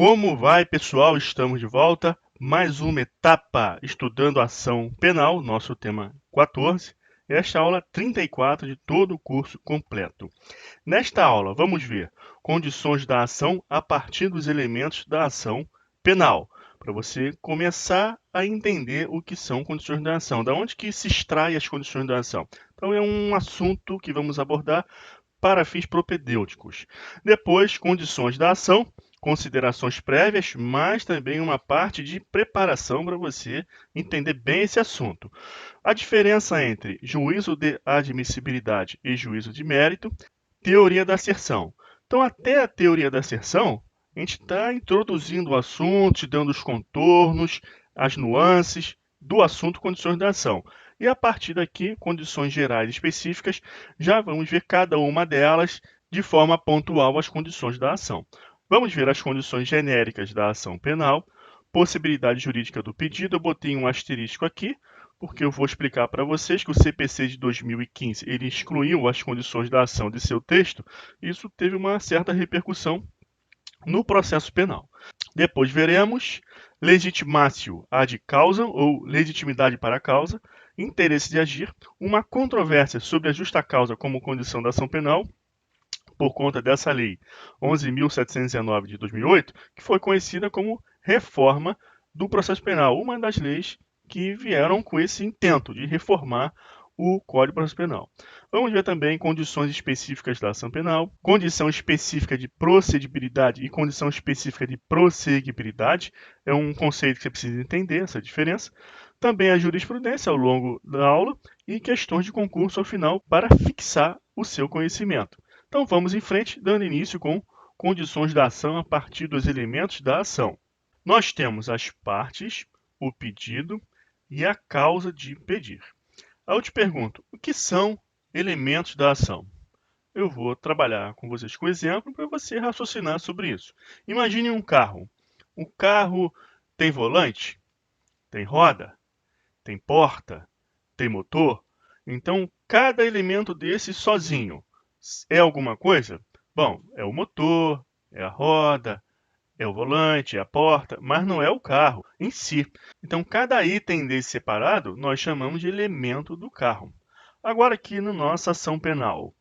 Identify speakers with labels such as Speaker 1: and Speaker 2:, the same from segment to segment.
Speaker 1: Como vai, pessoal? Estamos de volta. Mais uma etapa estudando ação penal, nosso tema 14. Esta aula 34 de todo o curso completo. Nesta aula, vamos ver condições da ação a partir dos elementos da ação penal, para você começar a entender o que são condições da ação, da onde que se extrai as condições da ação. Então, é um assunto que vamos abordar para fins propedêuticos. Depois, condições da ação, considerações prévias, mas também uma parte de preparação para você entender bem esse assunto. A diferença entre juízo de admissibilidade e juízo de mérito, teoria da asserção. Então, até a teoria da asserção, a gente está introduzindo o assunto, dando os contornos, as nuances do assunto condições da ação. E a partir daqui, condições gerais específicas, já vamos ver cada uma delas de forma pontual as condições da ação. Vamos ver as condições genéricas da ação penal, possibilidade jurídica do pedido. Eu botei um asterisco aqui, porque eu vou explicar para vocês que o CPC de 2015 ele excluiu as condições da ação de seu texto. Isso teve uma certa repercussão no processo penal. Depois veremos legitimatio ad causam, ou legitimidade para a causa, interesse de agir, uma controvérsia sobre a justa causa como condição da ação penal, por conta dessa lei 11.719 de 2008, que foi conhecida como reforma do processo penal, uma das leis que vieram com esse intento de reformar o Código de Processo Penal. Vamos ver também condições específicas da ação penal, condição específica de procedibilidade e condição específica de prosseguibilidade. É um conceito que você precisa entender, essa diferença. Também a jurisprudência ao longo da aula e questões de concurso ao final para fixar o seu conhecimento. Então vamos em frente, dando início com condições da ação a partir dos elementos da ação. Nós temos as partes, o pedido e a causa de pedir. Aí eu te pergunto, o que são elementos da ação? Eu vou trabalhar com vocês com exemplo para você raciocinar sobre isso. Imagine um carro. O carro tem volante, tem roda, tem porta, tem motor. Então, cada elemento desse sozinho é alguma coisa? Bom, é o motor, é a roda, é o volante, é a porta, mas não é o carro em si. Então, cada item desse separado, nós chamamos de elemento do carro. Agora, aqui na nossa ação penal,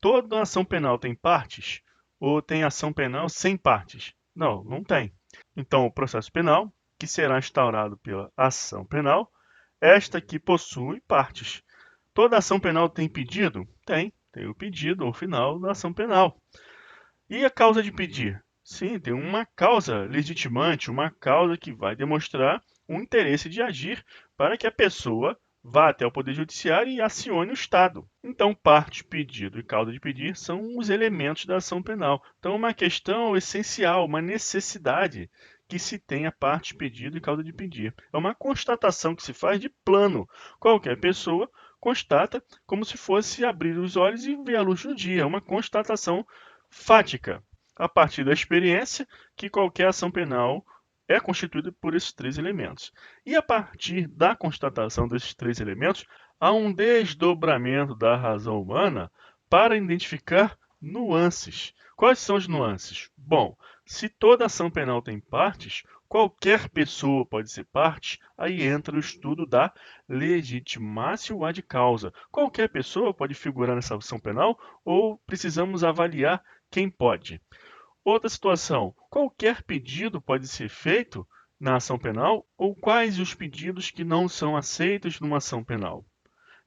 Speaker 1: toda ação penal tem partes? Ou tem ação penal sem partes? Não, não tem. Então, o processo penal, que será instaurado pela ação penal, esta que possui partes. Toda ação penal tem pedido? Tem. Tem o pedido ao final da ação penal. E a causa de pedir? Sim, tem uma causa legitimante, uma causa que vai demonstrar um interesse de agir para que a pessoa vá até o Poder Judiciário e acione o Estado. Então, parte, pedido e causa de pedir são os elementos da ação penal. Então, uma questão essencial, uma necessidade que se tenha parte, pedido e causa de pedir. É uma constatação que se faz de plano. Qualquer pessoa constata como se fosse abrir os olhos e ver a luz do dia. É uma constatação fática, a partir da experiência que qualquer ação penal é constituída por esses três elementos. E a partir da constatação desses três elementos, há um desdobramento da razão humana para identificar nuances. Quais são as nuances? Bom, se toda ação penal tem partes, qualquer pessoa pode ser parte, aí entra o estudo da legitimácio ad causa. Qualquer pessoa pode figurar nessa ação penal ou precisamos avaliar quem pode. Outra situação, qualquer pedido pode ser feito na ação penal ou quais os pedidos que não são aceitos numa ação penal?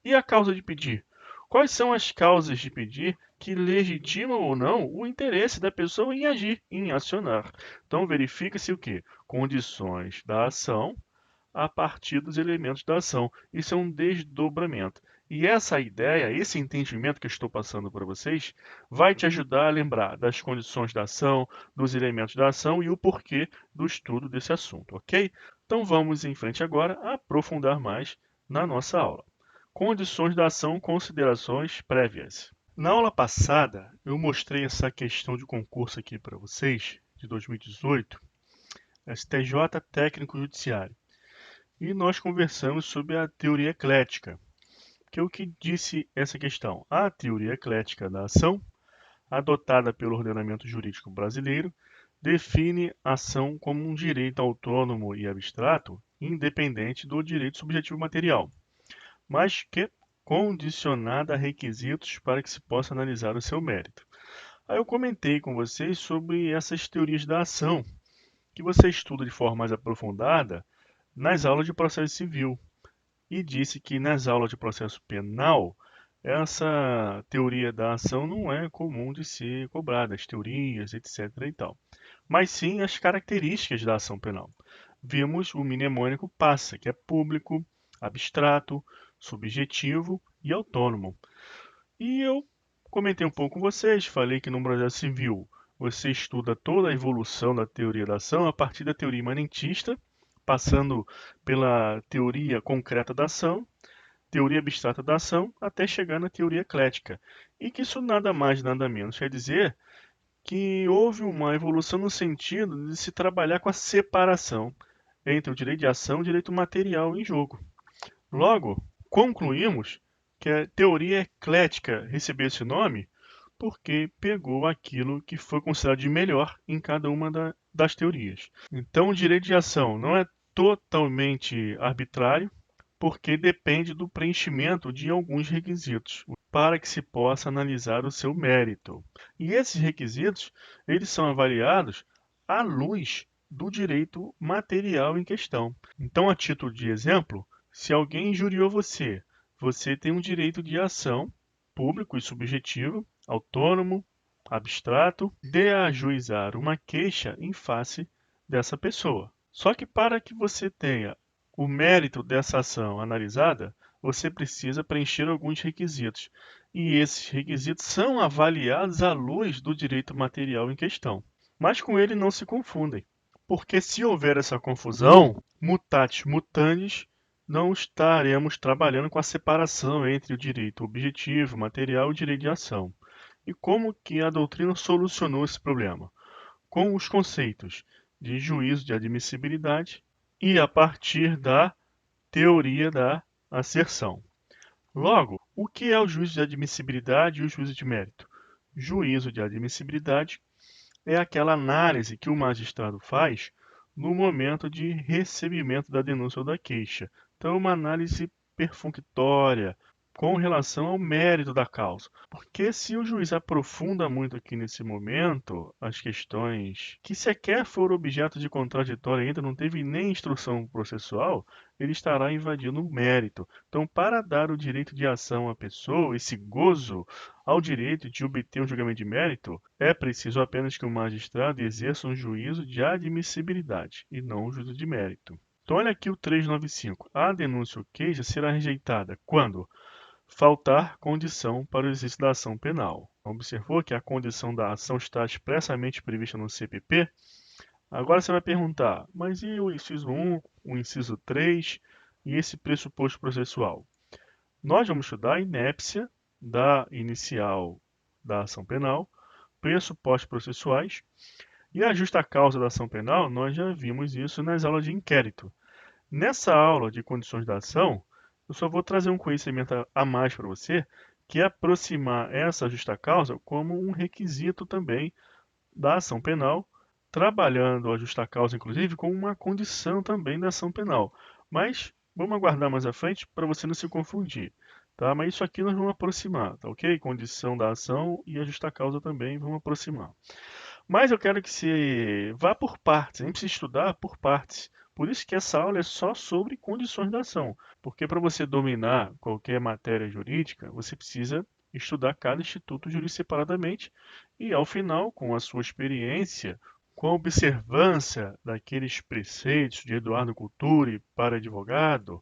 Speaker 1: E a causa de pedir? Quais são as causas de pedir que legitimam ou não o interesse da pessoa em agir, em acionar? Então verifica-se o quê? Condições da ação a partir dos elementos da ação. Isso é um desdobramento. E essa ideia, esse entendimento que eu estou passando para vocês, vai te ajudar a lembrar das condições da ação, dos elementos da ação e o porquê do estudo desse assunto, ok? Então vamos em frente agora a aprofundar mais na nossa aula. Condições da ação, considerações prévias. Na aula passada, eu mostrei essa questão de concurso aqui para vocês, de 2018, STJ Técnico Judiciário. E nós conversamos sobre a teoria eclética, que é o que disse essa questão. A teoria eclética da ação, adotada pelo ordenamento jurídico brasileiro, define ação como um direito autônomo e abstrato, independente do direito subjetivo material, mas que é condicionada a requisitos para que se possa analisar o seu mérito. Aí eu comentei com vocês sobre essas teorias da ação, que você estuda de forma mais aprofundada nas aulas de processo civil, e disse que nas aulas de processo penal, essa teoria da ação não é comum de ser cobrada, as teorias, etc. e tal, mas sim as características da ação penal. Vimos o mnemônico PASSA, que é público, abstrato, subjetivo e autônomo. E eu comentei um pouco com vocês, falei que no processo civil você estuda toda a evolução da teoria da ação a partir da teoria imanentista, passando pela teoria concreta da ação, teoria abstrata da ação, até chegar na teoria eclética. E que isso nada mais, nada menos quer dizer que houve uma evolução no sentido de se trabalhar com a separação entre o direito de ação e o direito material em jogo. Logo, concluímos que a teoria eclética recebeu esse nome porque pegou aquilo que foi considerado de melhor em cada uma das teorias. Então, o direito de ação não é totalmente arbitrário, porque depende do preenchimento de alguns requisitos para que se possa analisar o seu mérito. E esses requisitos, eles são avaliados à luz do direito material em questão. Então, a título de exemplo, se alguém injuriou você, você tem um direito de ação público e subjetivo, autônomo, abstrato, de ajuizar uma queixa em face dessa pessoa. Só que para que você tenha o mérito dessa ação analisada, você precisa preencher alguns requisitos. E esses requisitos são avaliados à luz do direito material em questão. Mas com ele não se confundem, porque se houver essa confusão, mutatis mutandis, não estaremos trabalhando com a separação entre o direito objetivo, material e o direito de ação. E como que a doutrina solucionou esse problema? Com os conceitos de juízo de admissibilidade e a partir da teoria da asserção. Logo, o que é o juízo de admissibilidade e o juízo de mérito? Juízo de admissibilidade é aquela análise que o magistrado faz no momento de recebimento da denúncia ou da queixa. Então, uma análise perfunctória com relação ao mérito da causa. Porque se o juiz aprofunda muito aqui nesse momento as questões que sequer foram objeto de contraditório ainda, não teve nem instrução processual, ele estará invadindo o mérito. Então, para dar o direito de ação à pessoa, esse gozo ao direito de obter um julgamento de mérito, é preciso apenas que o magistrado exerça um juízo de admissibilidade e não um juízo de mérito. Então, olha aqui o 395. A denúncia ou queixa será rejeitada quando faltar condição para o exercício da ação penal. Observou que a condição da ação está expressamente prevista no CPP? Agora você vai perguntar, mas e o inciso 1, o inciso 3 e esse pressuposto processual? Nós vamos estudar a inépcia da inicial da ação penal, pressupostos processuais e a justa causa da ação penal. Nós já vimos isso nas aulas de inquérito. Nessa aula de condições da ação, eu só vou trazer um conhecimento a mais para você, que é aproximar essa justa causa como um requisito também da ação penal, trabalhando a justa causa, inclusive, como uma condição também da ação penal. Mas vamos aguardar mais à frente para você não se confundir. Tá? Mas isso aqui nós vamos aproximar, tá ok? Condição da ação e a justa causa também vamos aproximar. Mas eu quero que você vá por partes, a gente precisa estudar por partes. Por isso que essa aula é só sobre condições da ação. Porque para você dominar qualquer matéria jurídica, você precisa estudar cada instituto jurídico separadamente e, ao final, com a sua experiência, com a observância daqueles preceitos de Eduardo Culturi para advogado,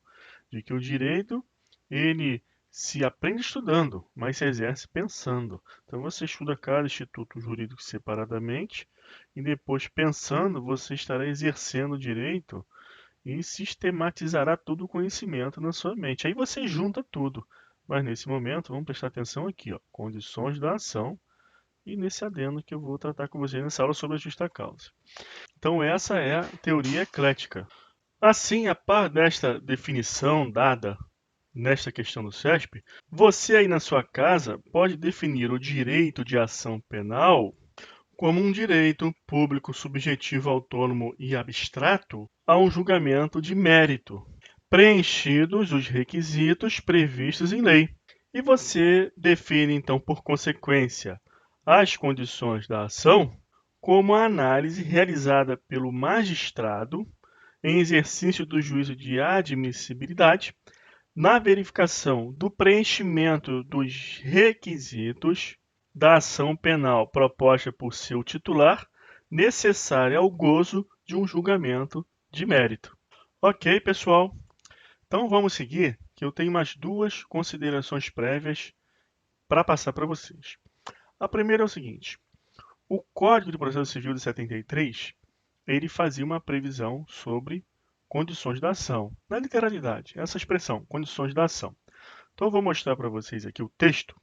Speaker 1: de que o direito, ele se aprende estudando, mas se exerce pensando. Então você estuda cada instituto jurídico separadamente e depois, pensando, você estará exercendo o direito e sistematizará todo o conhecimento na sua mente. Aí você junta tudo. Mas nesse momento, vamos prestar atenção aqui, ó, condições da ação e nesse adendo que eu vou tratar com você nessa aula sobre a justa causa. Então essa é a teoria eclética. Assim, a par desta definição dada nesta questão do CESP, você aí na sua casa pode definir o direito de ação penal como um direito público subjetivo, autônomo e abstrato a um julgamento de mérito, preenchidos os requisitos previstos em lei. E você define, então, por consequência, as condições da ação como a análise realizada pelo magistrado em exercício do juízo de admissibilidade, na verificação do preenchimento dos requisitos da ação penal proposta por seu titular, necessária ao gozo de um julgamento de mérito. Ok, pessoal? Então vamos seguir, que eu tenho mais duas considerações prévias para passar para vocês. A primeira é o seguinte: o Código de Processo Civil de 73, ele fazia uma previsão sobre condições da ação. Na literalidade, essa expressão, condições da ação. Então eu vou mostrar para vocês aqui o texto,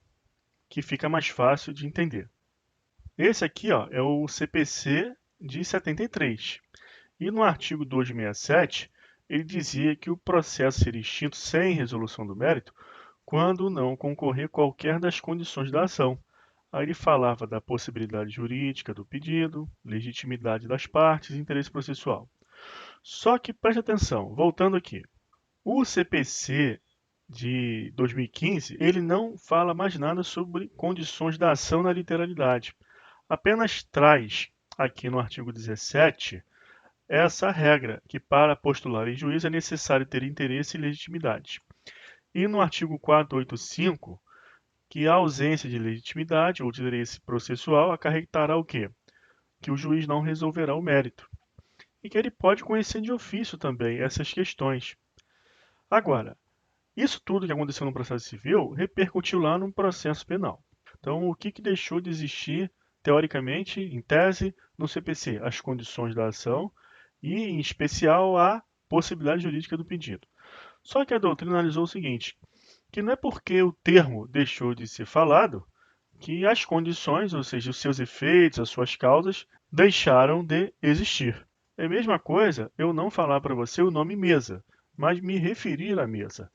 Speaker 1: que fica mais fácil de entender. Esse aqui, ó, é o CPC de 73. E no artigo 267, ele dizia que o processo seria extinto sem resolução do mérito quando não concorrer qualquer das condições da ação. Aí ele falava da possibilidade jurídica do pedido, legitimidade das partes e interesse processual. Só que preste atenção, voltando aqui, o CPC de 2015, ele não fala mais nada sobre condições da ação na literalidade. Apenas traz aqui no artigo 17 essa regra, que para postular em juízo é necessário ter interesse e legitimidade. E no artigo 485, que a ausência de legitimidade ou de interesse processual acarretará o quê? Que o juiz não resolverá o mérito. E que ele pode conhecer de ofício também essas questões. Agora, isso tudo que aconteceu no processo civil repercutiu lá no processo penal. Então, o que deixou de existir, teoricamente, em tese, no CPC? As condições da ação e, em especial, a possibilidade jurídica do pedido. Só que a doutrina analisou o seguinte, que não é porque o termo deixou de ser falado que as condições, ou seja, os seus efeitos, as suas causas, deixaram de existir. É a mesma coisa eu não falar para você o nome mesa, mas me referir à mesa.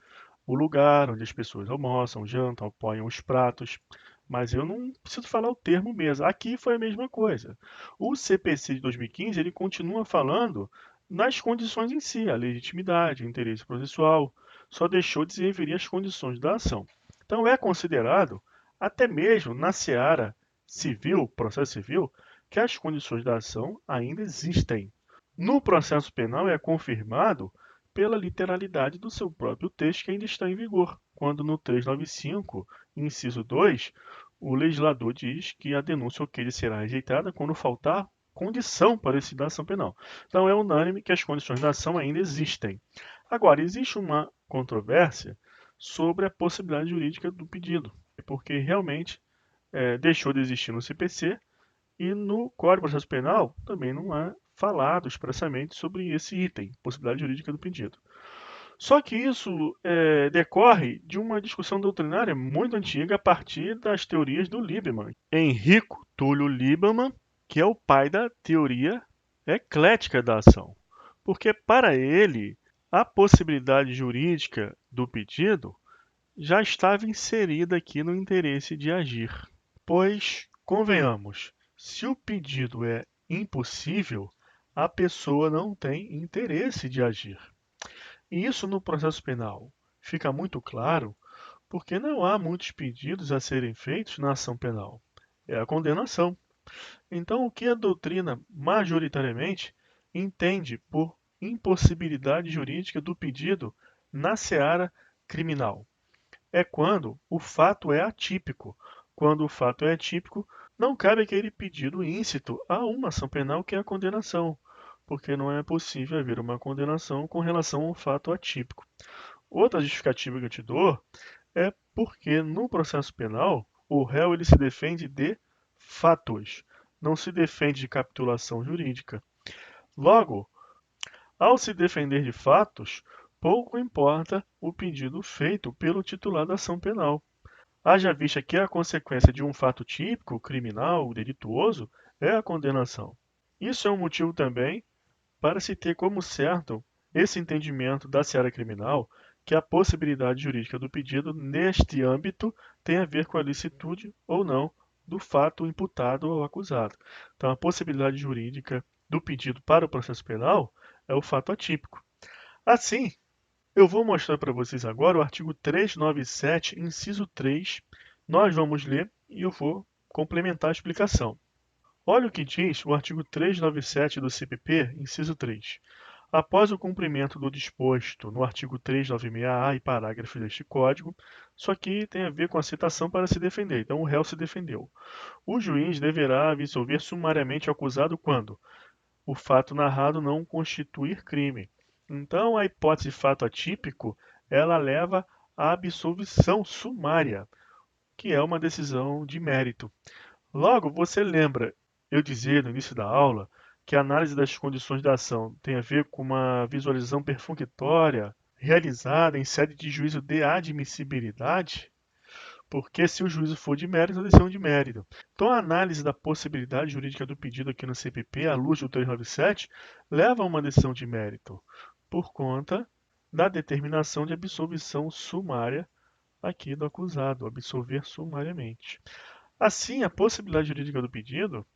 Speaker 1: O lugar onde as pessoas almoçam, jantam, apoiam os pratos, mas eu não preciso falar o termo mesa. Aqui foi a mesma coisa. O CPC de 2015, ele continua falando nas condições em si, a legitimidade, o interesse processual, só deixou de se referir às condições da ação. Então é considerado, até mesmo na seara civil, processo civil, que as condições da ação ainda existem. No processo penal é confirmado pela literalidade do seu próprio texto que ainda está em vigor, quando no 395, inciso 2, o legislador diz que a denúncia ok será rejeitada quando faltar condição para esse da ação penal. Então é unânime que as condições da ação ainda existem. Agora, existe uma controvérsia sobre a possibilidade jurídica do pedido, porque realmente deixou de existir no CPC e no Código de Processo Penal também não é falado expressamente sobre esse item, possibilidade jurídica do pedido. Só que isso decorre de uma discussão doutrinária muito antiga a partir das teorias do Lieberman. Enrico Túlio Lieberman, que é o pai da teoria eclética da ação. Porque para ele, a possibilidade jurídica do pedido já estava inserida aqui no interesse de agir. Pois, convenhamos, se o pedido é impossível, a pessoa não tem interesse de agir. E isso no processo penal fica muito claro porque não há muitos pedidos a serem feitos na ação penal. É a condenação. Então, o que a doutrina majoritariamente entende por impossibilidade jurídica do pedido na seara criminal? É quando o fato é atípico. Quando o fato é atípico, não cabe aquele pedido íncito a uma ação penal que é a condenação, porque não é possível haver uma condenação com relação a um fato atípico. Outra justificativa que eu te dou é porque no processo penal o réu ele se defende de fatos, não se defende de capitulação jurídica. Logo, ao se defender de fatos, pouco importa o pedido feito pelo titular da ação penal. Haja vista que a consequência de um fato típico, criminal, delituoso, é a condenação. Isso é um motivo também para se ter como certo esse entendimento da seara criminal que a possibilidade jurídica do pedido neste âmbito tem a ver com a licitude ou não do fato imputado ao acusado. Então, a possibilidade jurídica do pedido para o processo penal é o fato atípico. Assim, eu vou mostrar para vocês agora o artigo 397, inciso 3. Nós vamos ler e eu vou complementar a explicação. Olha o que diz o artigo 397 do CPP, inciso 3. Após o cumprimento do disposto no artigo 396-A e parágrafos deste Código, isso aqui tem a ver com a citação para se defender, então o réu se defendeu. O juiz deverá absolver sumariamente o acusado quando o fato narrado não constituir crime. Então, a hipótese de fato atípico, ela leva à absolvição sumária, que é uma decisão de mérito. Logo, você lembra eu dizer no início da aula que a análise das condições da ação tem a ver com uma visualização perfunctória realizada em sede de juízo de admissibilidade? Porque se o juízo for de mérito, a decisão de mérito. Então, a análise da possibilidade jurídica do pedido aqui no CPP, à luz do 397, leva a uma decisão de mérito, por conta da determinação de absolvição sumária aqui do acusado, absolver sumariamente. Assim, a possibilidade jurídica do pedido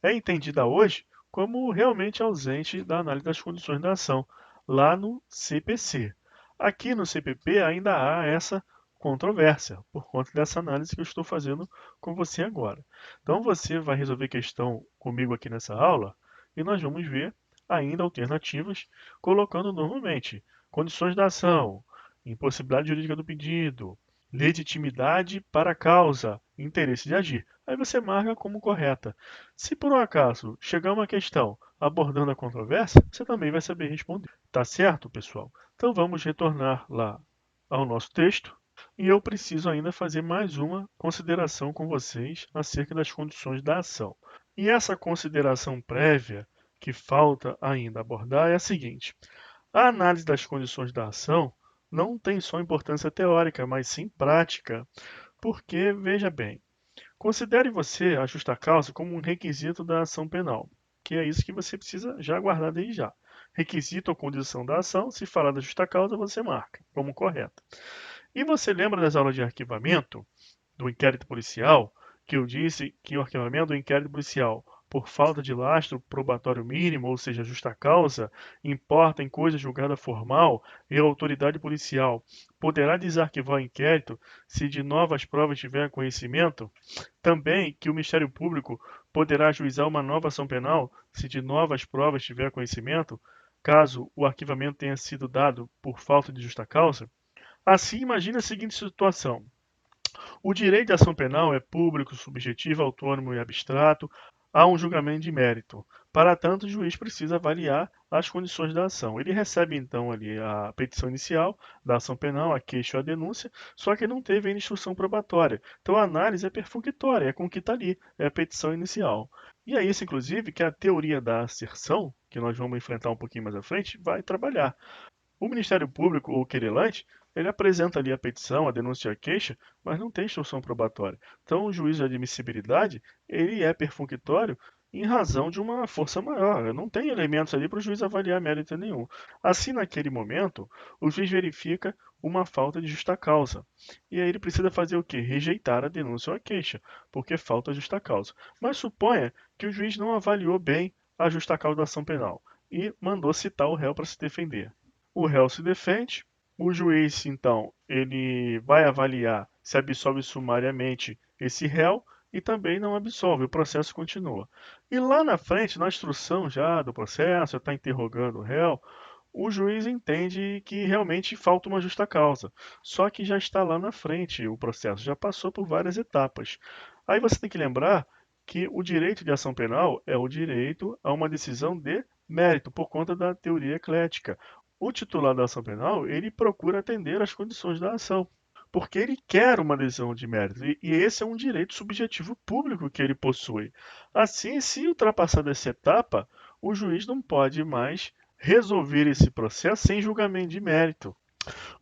Speaker 1: é entendida hoje como realmente ausente da análise das condições da ação, lá no CPC. Aqui no CPP ainda há essa controvérsia, por conta dessa análise que eu estou fazendo com você agora. Então você vai resolver questão comigo aqui nessa aula e nós vamos ver ainda alternativas, colocando normalmente condições da ação, impossibilidade jurídica do pedido, legitimidade para a causa, interesse de agir. Aí você marca como correta. Se por um acaso chegar uma questão abordando a controvérsia, você também vai saber responder. Tá certo, pessoal? Então vamos retornar lá ao nosso texto e eu preciso ainda fazer mais uma consideração com vocês acerca das condições da ação. E essa consideração prévia que falta ainda abordar é a seguinte: a análise das condições da ação não tem só importância teórica, mas sim prática, porque, veja bem, considere você a justa causa como um requisito da ação penal, que é isso que você precisa já guardar desde já. Requisito ou condição da ação, se falar da justa causa, você marca como correta. E você lembra das aulas de arquivamento do inquérito policial, que eu disse que o arquivamento do inquérito policial por falta de lastro probatório mínimo, ou seja, justa causa, importa em coisa julgada formal e a autoridade policial poderá desarquivar o inquérito se de novas provas tiver conhecimento? Também que o Ministério Público poderá ajuizar uma nova ação penal se de novas provas tiver conhecimento, caso o arquivamento tenha sido dado por falta de justa causa? Assim, imagine a seguinte situação: o direito de ação penal é público, subjetivo, autônomo e abstrato. Há um julgamento de mérito. Para tanto, o juiz precisa avaliar as condições da ação. Ele recebe então ali a petição inicial da ação penal, a queixa ou a denúncia, só que não teve a instrução probatória. Então a análise é perfunctória, é com o que está ali, é a petição inicial. E é isso, inclusive, que a teoria da asserção, que nós vamos enfrentar um pouquinho mais à frente, vai trabalhar. O Ministério Público ou o querelante, ele apresenta ali a petição, a denúncia e a queixa, mas não tem instrução probatória. Então, o juízo de admissibilidade, ele é perfunctório em razão de uma força maior. Não tem elementos ali para o juiz avaliar mérito nenhum. Assim, naquele momento, o juiz verifica uma falta de justa causa. E aí ele precisa fazer o quê? Rejeitar a denúncia ou a queixa, porque falta justa causa. Mas suponha que o juiz não avaliou bem a justa causa da ação penal e mandou citar o réu para se defender. O réu se defende, o juiz, então, ele vai avaliar se absolve sumariamente esse réu e também não absolve, o processo continua. E lá na frente, na instrução já do processo, está interrogando o réu, o juiz entende que realmente falta uma justa causa. Só que já está lá na frente o processo, já passou por várias etapas. Aí você tem que lembrar que o direito de ação penal é o direito a uma decisão de mérito, por conta da teoria eclética. O titular da ação penal, ele procura atender às condições da ação, porque ele quer uma decisão de mérito, e esse é um direito subjetivo público que ele possui. Assim, se ultrapassar essa etapa, o juiz não pode mais resolver esse processo sem julgamento de mérito,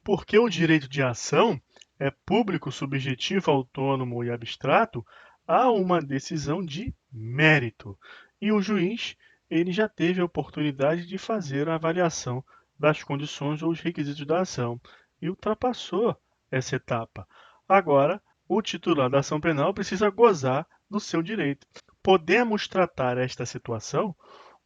Speaker 1: porque o direito de ação é público, subjetivo, autônomo e abstrato a uma decisão de mérito. E o juiz, ele já teve a oportunidade de fazer a avaliação das condições ou os requisitos da ação e ultrapassou essa etapa. Agora, o titular da ação penal precisa gozar do seu direito. Podemos tratar esta situação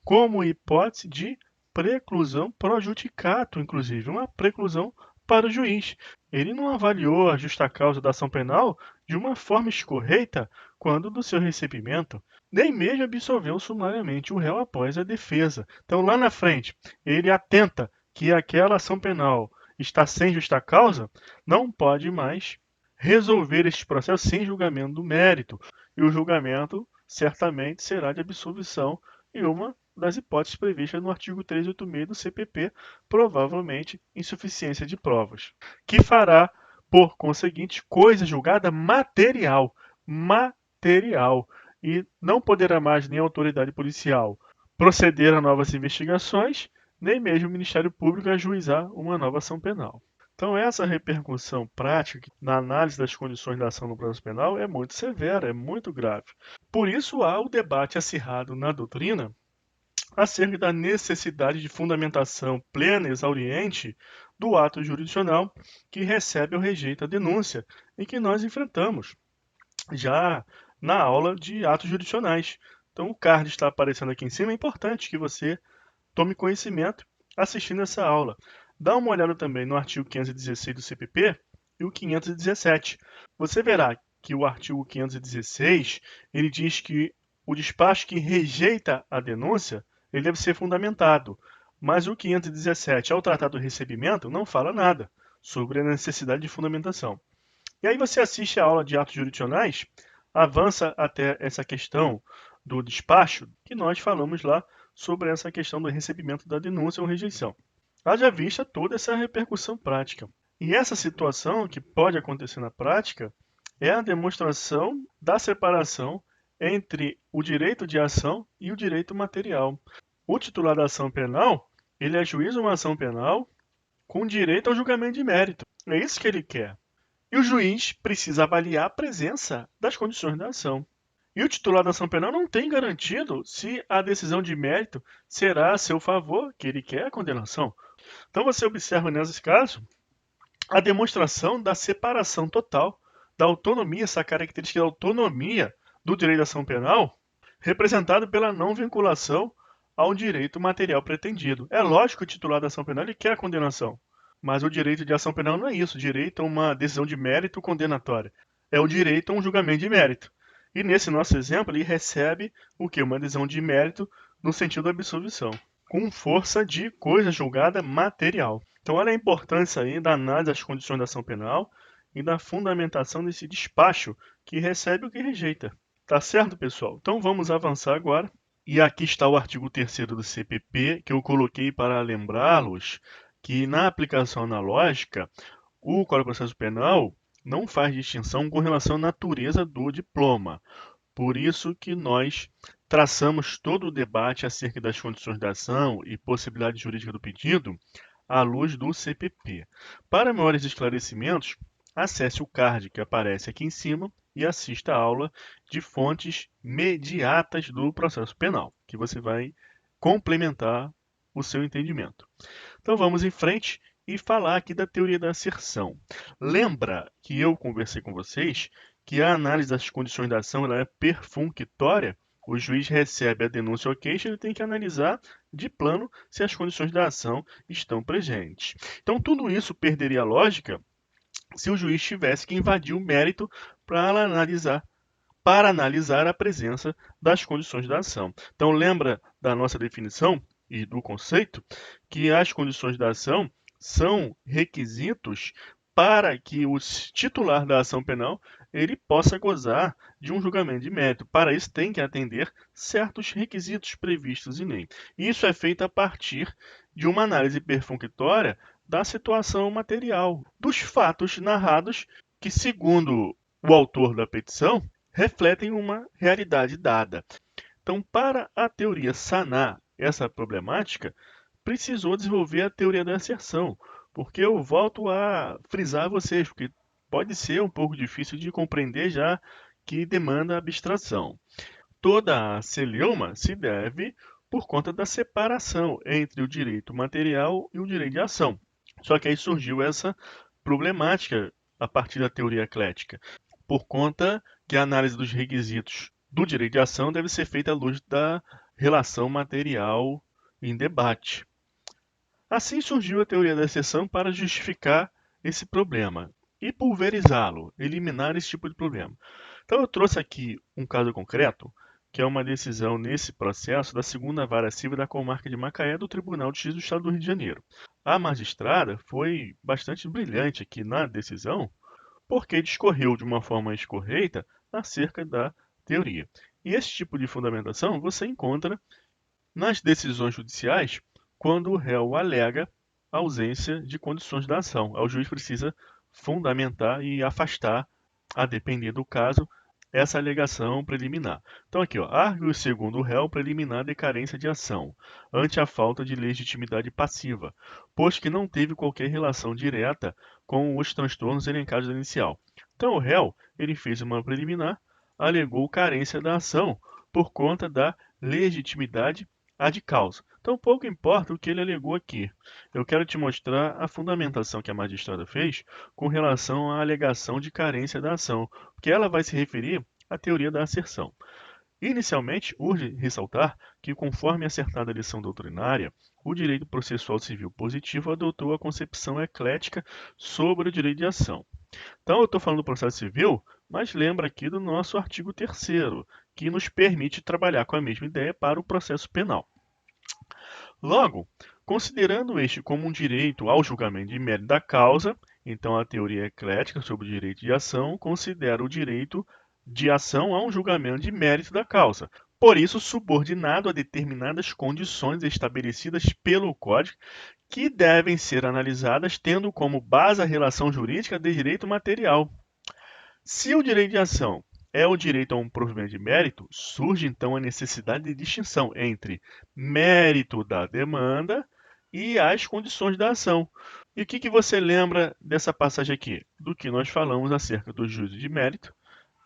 Speaker 1: como hipótese de preclusão pro judicato, inclusive, uma preclusão para o juiz. Ele não avaliou a justa causa da ação penal de uma forma escorreita quando do seu recebimento, nem mesmo absolveu sumariamente o réu após a defesa. Então, lá na frente, ele atenta que aquela ação penal está sem justa causa, não pode mais resolver este processo sem julgamento do mérito. E o julgamento certamente será de absolvição em uma das hipóteses previstas no artigo 386 do CPP, provavelmente insuficiência de provas, que fará, por conseguinte, coisa julgada material, e não poderá mais nem a autoridade policial proceder a novas investigações, nem mesmo o Ministério Público ajuizar uma nova ação penal. Então, essa repercussão prática na análise das condições da ação no processo penal é muito severa, é muito grave. Por isso, há o debate acirrado na doutrina acerca da necessidade de fundamentação plena e exauriente do ato jurisdicional que recebe ou rejeita a denúncia e que nós enfrentamos já na aula de atos jurisdicionais. Então, o card está aparecendo aqui em cima, é importante que você tome conhecimento assistindo essa aula. Dá uma olhada também no artigo 516 do CPP e o 517. Você verá que o artigo 516, ele diz que o despacho que rejeita a denúncia, ele deve ser fundamentado. Mas o 517, ao tratar do recebimento, não fala nada sobre a necessidade de fundamentação. E aí você assiste a aula de atos jurisdicionais, avança até essa questão do despacho, que nós falamos lá sobre essa questão do recebimento da denúncia ou rejeição. Haja vista toda essa repercussão prática. E essa situação que pode acontecer na prática é a demonstração da separação entre o direito de ação e o direito material. O titular da ação penal, ele ajuiza uma ação penal com direito ao julgamento de mérito. É isso que ele quer. E o juiz precisa avaliar a presença das condições da ação. E o titular da ação penal não tem garantido se a decisão de mérito será a seu favor, que ele quer a condenação. Então você observa nesses casos a demonstração da separação total da autonomia, essa característica da autonomia do direito da ação penal, representado pela não vinculação ao direito material pretendido. É lógico que o titular da ação penal ele quer a condenação, mas o direito de ação penal não é isso. O direito a uma decisão de mérito condenatória. É o direito a um julgamento de mérito. E nesse nosso exemplo, ele recebe o quê? Uma decisão de mérito no sentido da absolvição, com força de coisa julgada material. Então, olha a importância aí da análise das condições da ação penal e da fundamentação desse despacho que recebe o que rejeita. Tá certo, pessoal? Então, vamos avançar agora. E aqui está o artigo 3º do CPP, que eu coloquei para lembrá-los que na aplicação analógica, o Código de Processo Penal não faz distinção com relação à natureza do diploma. Por isso que nós traçamos todo o debate acerca das condições da ação e possibilidade jurídica do pedido à luz do CPP. Para maiores esclarecimentos, acesse o card que aparece aqui em cima e assista a aula de fontes mediatas do processo penal, que você vai complementar o seu entendimento. Então vamos em frente e falar aqui da teoria da asserção. Lembra que eu conversei com vocês que a análise das condições da ação ela é perfunctória? O juiz recebe a denúncia ou queixa, ele tem que analisar de plano se as condições da ação estão presentes. Então tudo isso perderia a lógica se o juiz tivesse que invadir o mérito para analisar a presença das condições da ação. Então lembra da nossa definição e do conceito que as condições da ação são requisitos para que o titular da ação penal ele possa gozar de um julgamento de mérito. Para isso tem que atender certos requisitos previstos em lei. Isso é feito a partir de uma análise perfunctória da situação material, dos fatos narrados que, segundo o autor da petição, refletem uma realidade dada. Então, para a teoria sanar essa problemática, precisou desenvolver a teoria da asserção, porque eu volto a frisar a vocês, porque pode ser um pouco difícil de compreender já que demanda abstração. Toda a celeuma se deve por conta da separação entre o direito material e o direito de ação. Só que aí surgiu essa problemática a partir da teoria eclética, por conta que a análise dos requisitos do direito de ação deve ser feita à luz da relação material em debate. Assim surgiu a teoria da exceção para justificar esse problema e pulverizá-lo, eliminar esse tipo de problema. Então eu trouxe aqui um caso concreto, que é uma decisão nesse processo da segunda vara civil da comarca de Macaé do Tribunal de Justiça do Estado do Rio de Janeiro. A magistrada foi bastante brilhante aqui na decisão, porque discorreu de uma forma escorreita acerca da teoria. E esse tipo de fundamentação você encontra nas decisões judiciais quando o réu alega ausência de condições da ação. O juiz precisa fundamentar e afastar, a depender do caso, essa alegação preliminar. Então aqui, argue segundo o réu preliminar de carência de ação, ante a falta de legitimidade passiva, pois que não teve qualquer relação direta com os transtornos elencados da inicial. Então o réu, ele fez uma preliminar, alegou carência da ação por conta da legitimidade ad causa. Então pouco importa o que ele alegou aqui. Eu quero te mostrar a fundamentação que a magistrada fez com relação à alegação de carência da ação, porque ela vai se referir à teoria da asserção. Inicialmente, urge ressaltar que, conforme acertada a lição doutrinária, o direito processual civil positivo adotou a concepção eclética sobre o direito de ação. Então, eu estou falando do processo civil, mas lembra aqui do nosso artigo 3º, que nos permite trabalhar com a mesma ideia para o processo penal. Logo, considerando este como um direito ao julgamento de mérito da causa, então a teoria eclética sobre o direito de ação considera o direito de ação a um julgamento de mérito da causa, por isso subordinado a determinadas condições estabelecidas pelo Código, que devem ser analisadas tendo como base a relação jurídica de direito material. Se o direito de ação é o direito a um provimento de mérito, surge então a necessidade de distinção entre mérito da demanda e as condições da ação. E o que você lembra dessa passagem aqui? Do que nós falamos acerca do juízo de mérito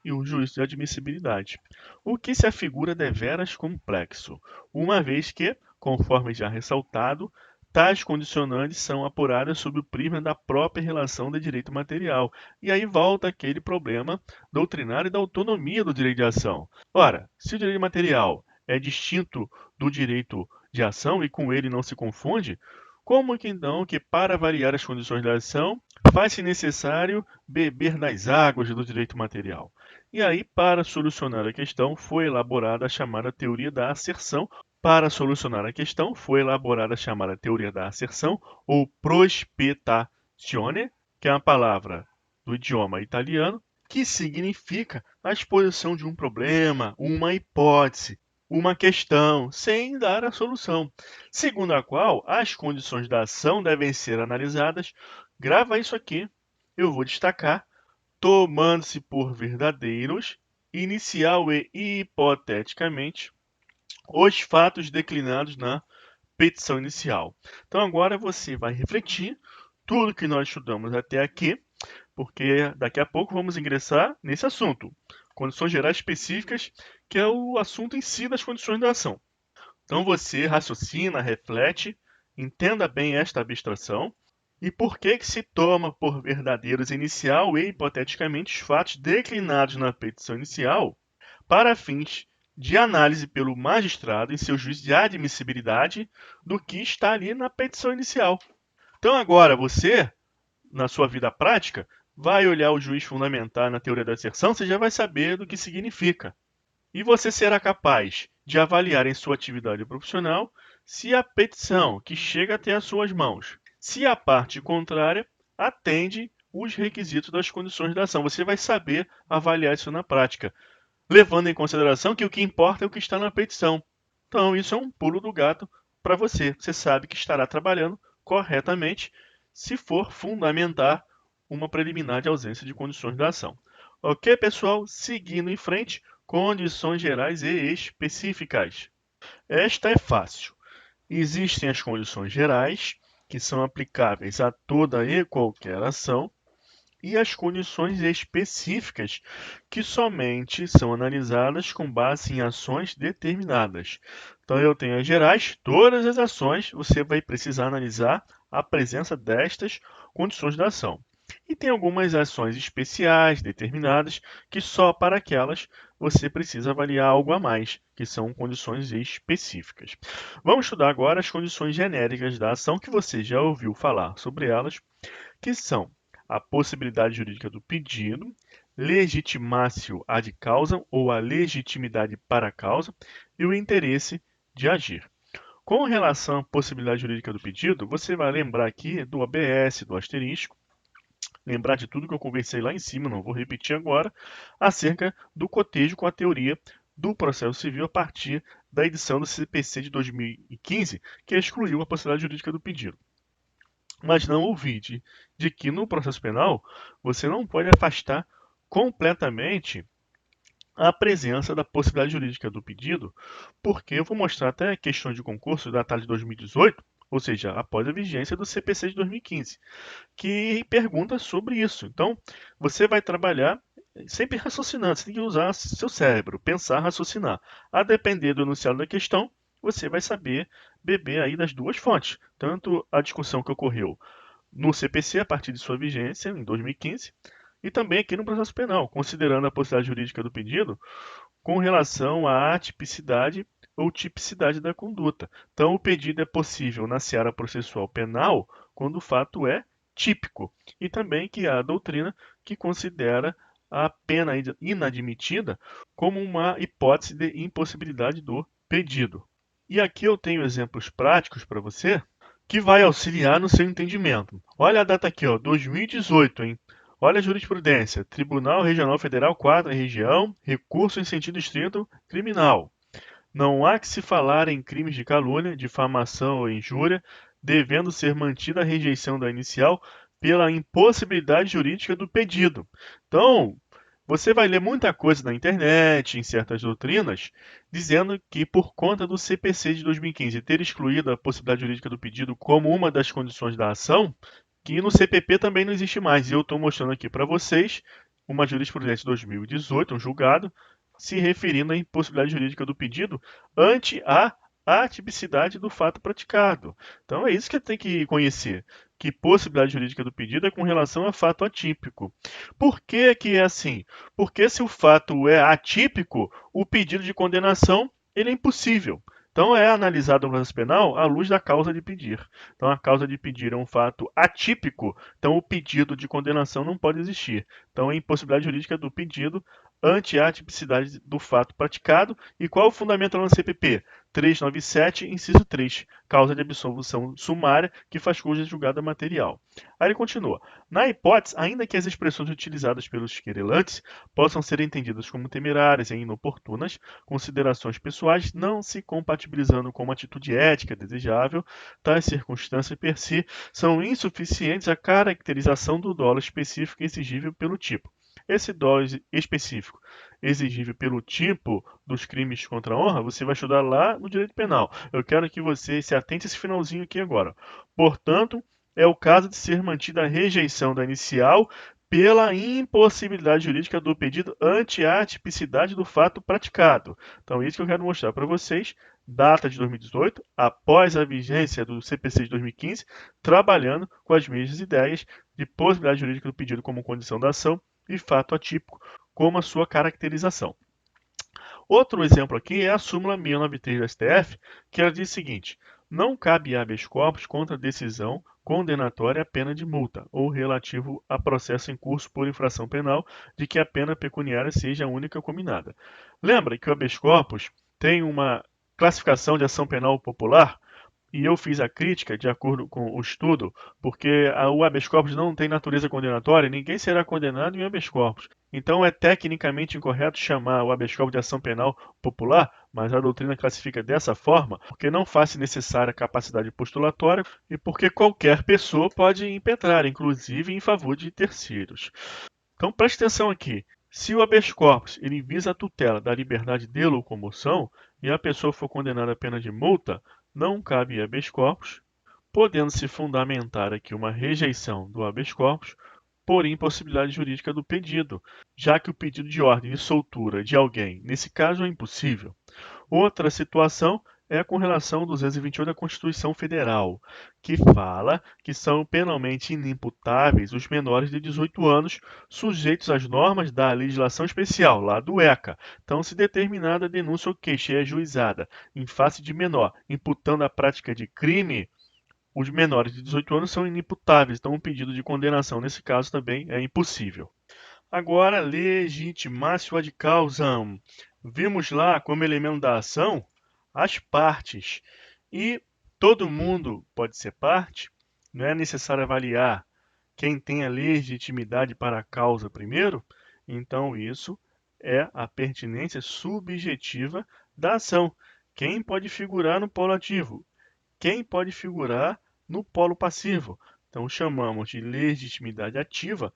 Speaker 1: e o juízo de admissibilidade. O que se afigura deveras complexo, uma vez que, conforme já ressaltado, tais condicionantes são apuradas sob o prisma da própria relação de direito material. E aí volta aquele problema doutrinário da autonomia do direito de ação. Ora, se o direito material é distinto do direito de ação e com ele não se confunde, como que então que para avaliar as condições da ação faz-se necessário beber das águas do direito material? E aí, para solucionar a questão, foi elaborada a chamada teoria da asserção. Para solucionar a questão, foi elaborada a chamada teoria da asserção, ou prospettazione, que é uma palavra do idioma italiano, que significa a exposição de um problema, uma hipótese, uma questão, sem dar a solução, segundo a qual as condições da ação devem ser analisadas. Grava isso aqui, eu vou destacar, tomando-se por verdadeiros, inicial e hipoteticamente, os fatos declinados na petição inicial. Então agora você vai refletir tudo que nós estudamos até aqui, porque daqui a pouco vamos ingressar nesse assunto, condições gerais específicas, que é o assunto em si das condições da ação. Então você raciocina, reflete, entenda bem esta abstração e por que se toma por verdadeiros inicial e hipoteticamente os fatos declinados na petição inicial para fins de análise pelo magistrado em seu juízo de admissibilidade do que está ali na petição inicial. Então agora você, na sua vida prática, vai olhar o juiz fundamentar na teoria da asserção, você já vai saber do que significa. E você será capaz de avaliar em sua atividade profissional se a petição que chega até as suas mãos, se a parte contrária atende os requisitos das condições da ação. Você vai saber avaliar isso na prática, levando em consideração que o que importa é o que está na petição. Então, isso é um pulo do gato para você. Você sabe que estará trabalhando corretamente se for fundamentar uma preliminar de ausência de condições da ação. Ok, pessoal? Seguindo em frente, condições gerais e específicas. Esta é fácil. Existem as condições gerais, que são aplicáveis a toda e qualquer ação, e as condições específicas, que somente são analisadas com base em ações determinadas. Então, eu tenho as gerais, todas as ações, você vai precisar analisar a presença destas condições da ação. E tem algumas ações especiais, determinadas, que só para aquelas você precisa avaliar algo a mais, que são condições específicas. Vamos estudar agora as condições genéricas da ação, que você já ouviu falar sobre elas, que são a possibilidade jurídica do pedido, legitimatio ad causam ou a legitimidade para a causa e o interesse de agir. Com relação à possibilidade jurídica do pedido, você vai lembrar aqui do ABS, do asterisco, lembrar de tudo que eu conversei lá em cima, não vou repetir agora, acerca do cotejo com a teoria do processo civil a partir da edição do CPC de 2015, que excluiu a possibilidade jurídica do pedido. Mas não ouvide de que no processo penal você não pode afastar completamente a presença da possibilidade jurídica do pedido, porque eu vou mostrar até questões de concurso datadas de 2018, ou seja, após a vigência do CPC de 2015, que pergunta sobre isso. Então, você vai trabalhar sempre raciocinando, você tem que usar seu cérebro, pensar, raciocinar. A depender do enunciado da questão, você vai saber beber aí das duas fontes, tanto a discussão que ocorreu no CPC a partir de sua vigência em 2015 e também aqui no processo penal, considerando a possibilidade jurídica do pedido com relação à atipicidade ou tipicidade da conduta. Então, o pedido é possível na seara processual penal quando o fato é típico, e também que há a doutrina que considera a pena inadmitida como uma hipótese de impossibilidade do pedido. E aqui eu tenho exemplos práticos para você que vai auxiliar no seu entendimento. Olha a data aqui, ó, 2018, hein? Olha a jurisprudência. Tribunal Regional Federal 4, região, recurso em sentido estrito criminal. Não há que se falar em crimes de calúnia, difamação ou injúria, devendo ser mantida a rejeição da inicial pela impossibilidade jurídica do pedido. Então, você vai ler muita coisa na internet, em certas doutrinas, dizendo que por conta do CPC de 2015 ter excluído a possibilidade jurídica do pedido como uma das condições da ação, que no CPP também não existe mais. E eu estou mostrando aqui para vocês uma jurisprudência de 2018, um julgado, se referindo à impossibilidade jurídica do pedido ante a atipicidade do fato praticado. Então é isso que tem que conhecer, que possibilidade jurídica do pedido é com relação a fato atípico. Por que que é assim? Porque se o fato é atípico, o pedido de condenação ele é impossível. Então é analisado no processo penal à luz da causa de pedir. Então a causa de pedir é um fato atípico, então o pedido de condenação não pode existir. Então a impossibilidade jurídica do pedido ante a tipicidade do fato praticado. E qual é o fundamento lá no CPP? 397, inciso 3, causa de absolvição sumária que faz coisa de julgada material. Aí ele continua. Na hipótese, ainda que as expressões utilizadas pelos querelantes possam ser entendidas como temerárias e inoportunas, considerações pessoais não se compatibilizando com uma atitude ética desejável, tais circunstâncias per si são insuficientes à caracterização do dolo específico exigível pelo tipo. Esse dolo específico exigível pelo tipo dos crimes contra a honra, você vai estudar lá no direito penal. Eu quero que você se atente a esse finalzinho aqui agora. Portanto, é o caso de ser mantida a rejeição da inicial pela impossibilidade jurídica do pedido ante a tipicidade do fato praticado. Então, isso que eu quero mostrar para vocês. Data de 2018, após a vigência do CPC de 2015, trabalhando com as mesmas ideias de possibilidade jurídica do pedido como condição da ação e fato atípico como a sua caracterização. Outro exemplo aqui é a súmula 693 do STF, que ela diz o seguinte: não cabe habeas corpus contra decisão condenatória à pena de multa ou relativo a processo em curso por infração penal de que a pena pecuniária seja a única combinada. Lembra que o habeas corpus tem uma classificação de ação penal popular? E eu fiz a crítica de acordo com o estudo, porque o habeas corpus não tem natureza condenatória, ninguém será condenado em habeas corpus. Então é tecnicamente incorreto chamar o habeas corpus de ação penal popular, mas a doutrina classifica dessa forma porque não faz necessária capacidade postulatória e porque qualquer pessoa pode impetrar, inclusive em favor de terceiros. Então preste atenção aqui. Se o habeas corpus ele visa a tutela da liberdade de locomoção e a pessoa for condenada à pena de multa, não cabe habeas corpus, podendo-se fundamentar aqui uma rejeição do habeas corpus por impossibilidade jurídica do pedido, já que o pedido de ordem de soltura de alguém, nesse caso, é impossível. Outra situação é com relação ao 228 da Constituição Federal, que fala que são penalmente inimputáveis os menores de 18 anos sujeitos às normas da legislação especial, lá do ECA. Então, se determinada denúncia ou queixa é ajuizada em face de menor, imputando a prática de crime, os menores de 18 anos são inimputáveis, então um pedido de condenação nesse caso também é impossível. Agora, legitimácio ad causam. Vimos lá como elemento da ação as partes. E todo mundo pode ser parte. Não é necessário avaliar quem tem a legitimidade para a causa primeiro. Então, isso é a pertinência subjetiva da ação. Quem pode figurar no polo ativo? Quem pode figurar no polo passivo? Então, chamamos de legitimidade ativa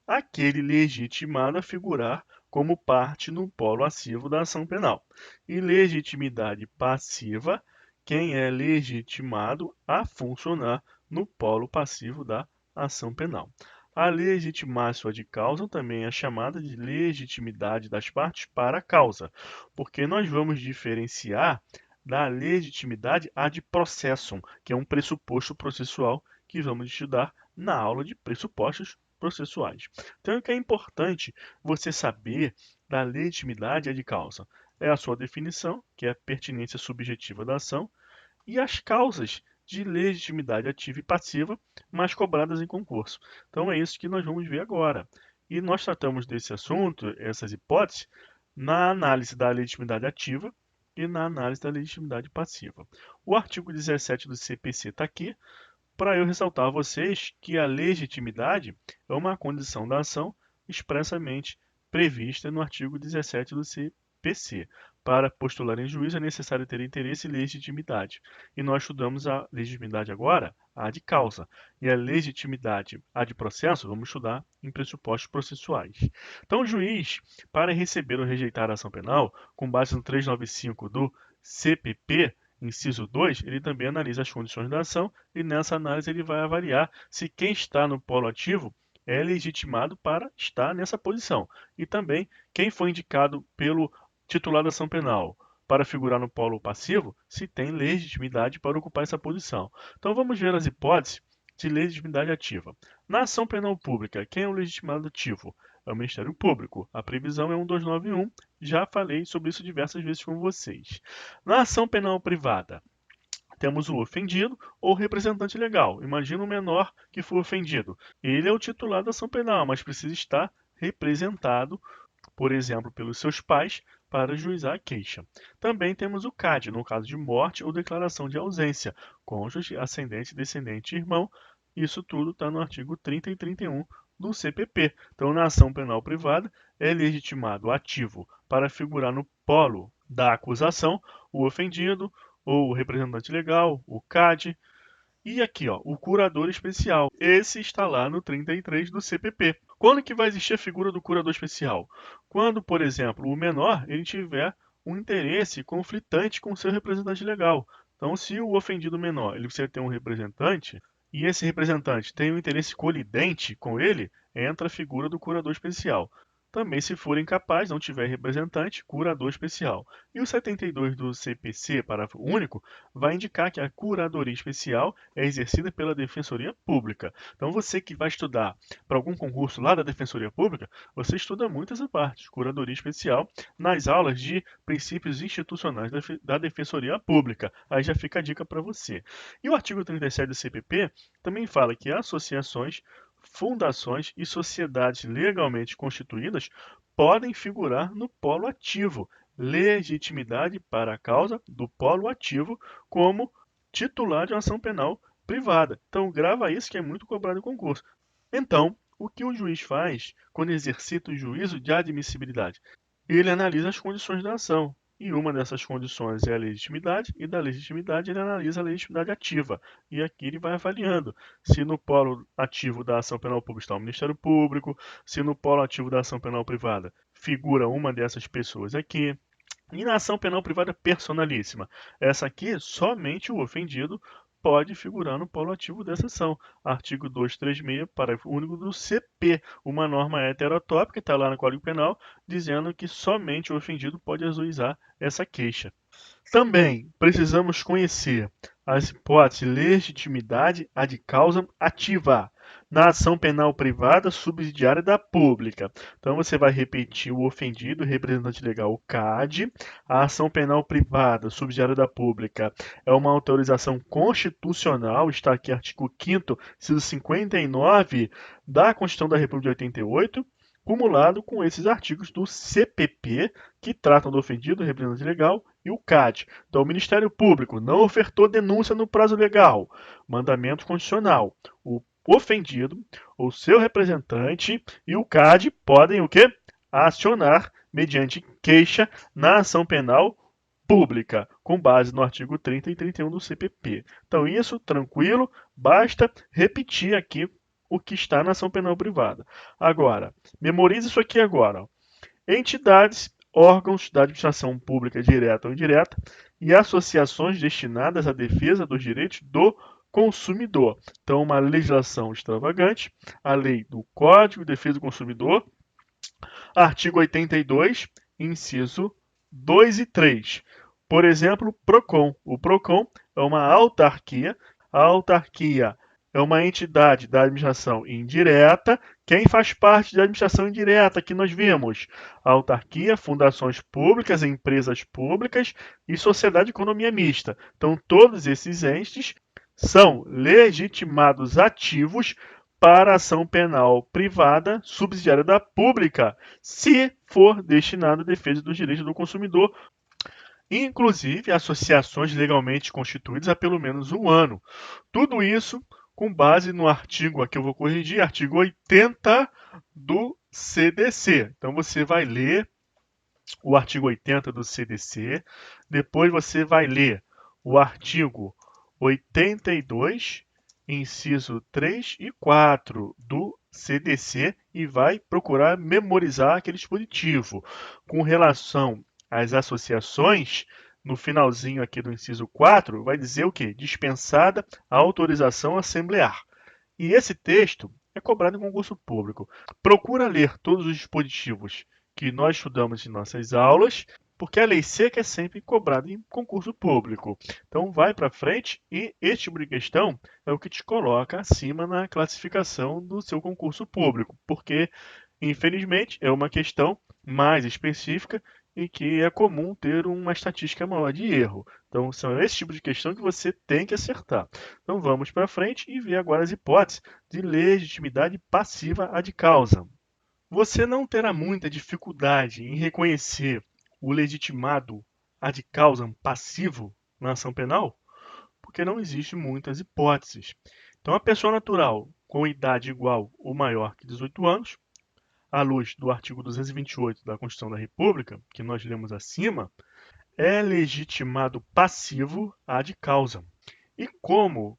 Speaker 1: aquele legitimado a figurar como parte no polo passivo da ação penal. E legitimidade passiva, quem é legitimado a funcionar no polo passivo da ação penal. A legitimácio ad causam também é chamada de legitimidade das partes para a causa, porque nós vamos diferenciar da legitimidade ad processum, que é um pressuposto processual que vamos estudar na aula de pressupostos processuais. Então, o que é importante você saber da legitimidade ad causa é a sua definição, que é a pertinência subjetiva da ação, e as causas de legitimidade ativa e passiva mais cobradas em concurso. Então, é isso que nós vamos ver agora. E nós tratamos desse assunto, essas hipóteses, na análise da legitimidade ativa e na análise da legitimidade passiva. O artigo 17 do CPC está aqui, para eu ressaltar a vocês que a legitimidade é uma condição da ação expressamente prevista no artigo 17 do CPC. Para postular em juízo é necessário ter interesse e legitimidade. E nós estudamos a legitimidade agora, a de causa. E a legitimidade, a de processo, vamos estudar em pressupostos processuais. Então, o juiz, para receber ou rejeitar a ação penal, com base no 395 do CPP, inciso 2, ele também analisa as condições da ação e nessa análise ele vai avaliar se quem está no polo ativo é legitimado para estar nessa posição. E também quem foi indicado pelo titular da ação penal para figurar no polo passivo, se tem legitimidade para ocupar essa posição. Então vamos ver as hipóteses de legitimidade ativa. Na ação penal pública, quem é o legitimado ativo? É o Ministério Público. A previsão é 1291. Já falei sobre isso diversas vezes com vocês. Na ação penal privada, temos o ofendido ou representante legal. Imagina o menor que foi ofendido. Ele é o titular da ação penal, mas precisa estar representado, por exemplo, pelos seus pais, para juizar a queixa. Também temos o CAD, no caso de morte ou declaração de ausência, cônjuge, ascendente, descendente, irmão. Isso tudo está no artigo 30 e 31 do CPP. Então, na ação penal privada, é legitimado ativo para figurar no polo da acusação o ofendido, ou o representante legal, o CAD, e aqui, ó, o curador especial. Esse está lá no 33 do CPP. Quando que vai existir a figura do curador especial? Quando, por exemplo, o menor ele tiver um interesse conflitante com o seu representante legal. Então, se o ofendido menor ele precisa ter um representante, e esse representante tem um interesse colidente com ele, entra a figura do curador especial. Também, se for incapaz, não tiver representante, curador especial. E o 72 do CPC, parágrafo único, vai indicar que a curadoria especial é exercida pela Defensoria Pública. Então, você que vai estudar para algum concurso lá da Defensoria Pública, você estuda muito essa parte, curadoria especial, nas aulas de princípios institucionais da Defensoria Pública. Aí já fica a dica para você. E o artigo 37 do CPP também fala que associações, fundações e sociedades legalmente constituídas podem figurar no polo ativo, legitimidade para a causa do polo ativo como titular de uma ação penal privada. Então, grava isso que é muito cobrado em concurso. Então, o que o juiz faz quando exercita o juízo de admissibilidade? Ele analisa as condições da ação. E uma dessas condições é a legitimidade, e da legitimidade ele analisa a legitimidade ativa. E aqui ele vai avaliando se no polo ativo da ação penal pública está o Ministério Público, se no polo ativo da ação penal privada figura uma dessas pessoas aqui. E na ação penal privada personalíssima, essa aqui somente o ofendido pode figurar no polo ativo dessa ação. Artigo 236, parágrafo único do CP, uma norma heterotópica, está lá no Código Penal, dizendo que somente o ofendido pode ajuizar essa queixa. Também precisamos conhecer as hipóteses de legitimidade ad causam ativa na ação penal privada subsidiária da pública. Então você vai repetir o ofendido, representante legal, o CAD. A ação penal privada subsidiária da pública é uma autorização constitucional, está aqui artigo 5º, inciso 59 da Constituição da República de 88, cumulado com esses artigos do CPP, que tratam do ofendido, representante legal, e o CAD. Então, o Ministério Público não ofertou denúncia no prazo legal, mandamento constitucional. O ofendido, o seu representante e o CAD podem o quê? Acionar mediante queixa na ação penal pública, com base no artigo 30 e 31 do CPP. Então, isso, tranquilo, basta repetir aqui o que está na ação penal privada. Agora, memorize isso aqui agora. Entidades, órgãos da administração pública direta ou indireta e associações destinadas à defesa dos direitos do consumidor. Então, uma legislação extravagante, a lei do Código de Defesa do Consumidor, artigo 82, inciso 2 e 3. Por exemplo, PROCON. O PROCON é uma autarquia. A autarquia é uma entidade da administração indireta. Quem faz parte da administração indireta que nós vimos? A autarquia, fundações públicas, empresas públicas e sociedade de economia mista. Então, todos esses entes são legitimados ativos para ação penal privada subsidiária da pública, se for destinado à defesa dos direitos do consumidor, inclusive associações legalmente constituídas há pelo menos um ano. Tudo isso com base no artigo, aqui eu vou corrigir, artigo 80 do CDC. Então você vai ler o artigo 80 do CDC, depois você vai ler o artigo 82, inciso 3 e 4 do CDC e vai procurar memorizar aquele dispositivo. Com relação às associações, no finalzinho aqui do inciso 4, vai dizer o quê? Dispensada a autorização assemblear. E esse texto é cobrado em concurso público. Procura ler todos os dispositivos que nós estudamos em nossas aulas, porque a lei seca é sempre cobrada em concurso público. Então vai para frente e este tipo de questão é o que te coloca acima na classificação do seu concurso público, porque infelizmente é uma questão mais específica e que é comum ter uma estatística maior de erro. Então são esse tipo de questão que você tem que acertar. Então vamos para frente e ver agora as hipóteses de legitimidade passiva ad causa. Você não terá muita dificuldade em reconhecer o legitimado ad causam passivo na ação penal, porque não existe muitas hipóteses. Então, a pessoa natural com idade igual ou maior que 18 anos, à luz do artigo 228 da Constituição da República, que nós lemos acima, é legitimado passivo ad causam. E como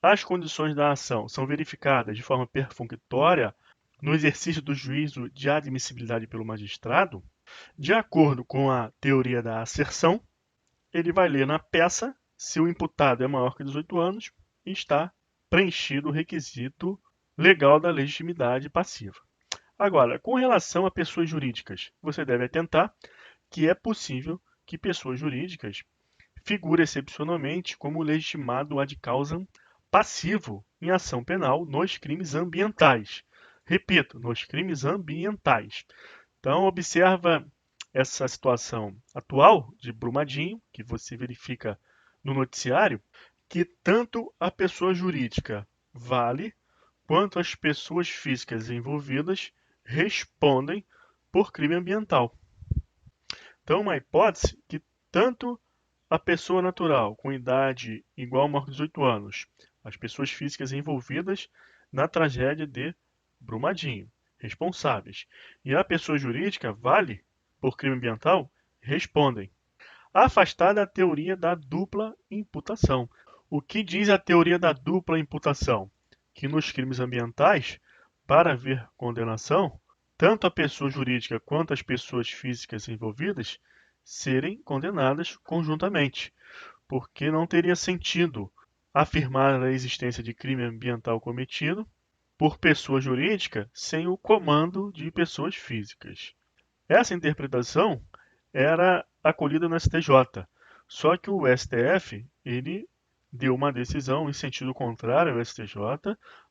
Speaker 1: as condições da ação são verificadas de forma perfunctória no exercício do juízo de admissibilidade pelo magistrado, de acordo com a teoria da asserção, ele vai ler na peça se o imputado é maior que 18 anos e está preenchido o requisito legal da legitimidade passiva. Agora, com relação a pessoas jurídicas, você deve atentar que é possível que pessoas jurídicas figurem excepcionalmente como legitimado ad causam passivo em ação penal nos crimes ambientais. Repito, nos crimes ambientais. Então, observa essa situação atual de Brumadinho, que você verifica no noticiário, que tanto a pessoa jurídica vale, quanto as pessoas físicas envolvidas respondem por crime ambiental. Então, uma hipótese que tanto a pessoa natural com idade igual a maior de 18 anos, as pessoas físicas envolvidas na tragédia de Brumadinho, responsáveis, e a pessoa jurídica vale por crime ambiental, respondem. Afastada a teoria da dupla imputação. O que diz a teoria da dupla imputação? Que nos crimes ambientais, para haver condenação, tanto a pessoa jurídica quanto as pessoas físicas envolvidas serem condenadas conjuntamente, porque não teria sentido afirmar a existência de crime ambiental cometido por pessoa jurídica sem o comando de pessoas físicas. Essa interpretação era acolhida no STJ, Só que o STF, ele deu uma decisão em sentido contrário ao STJ,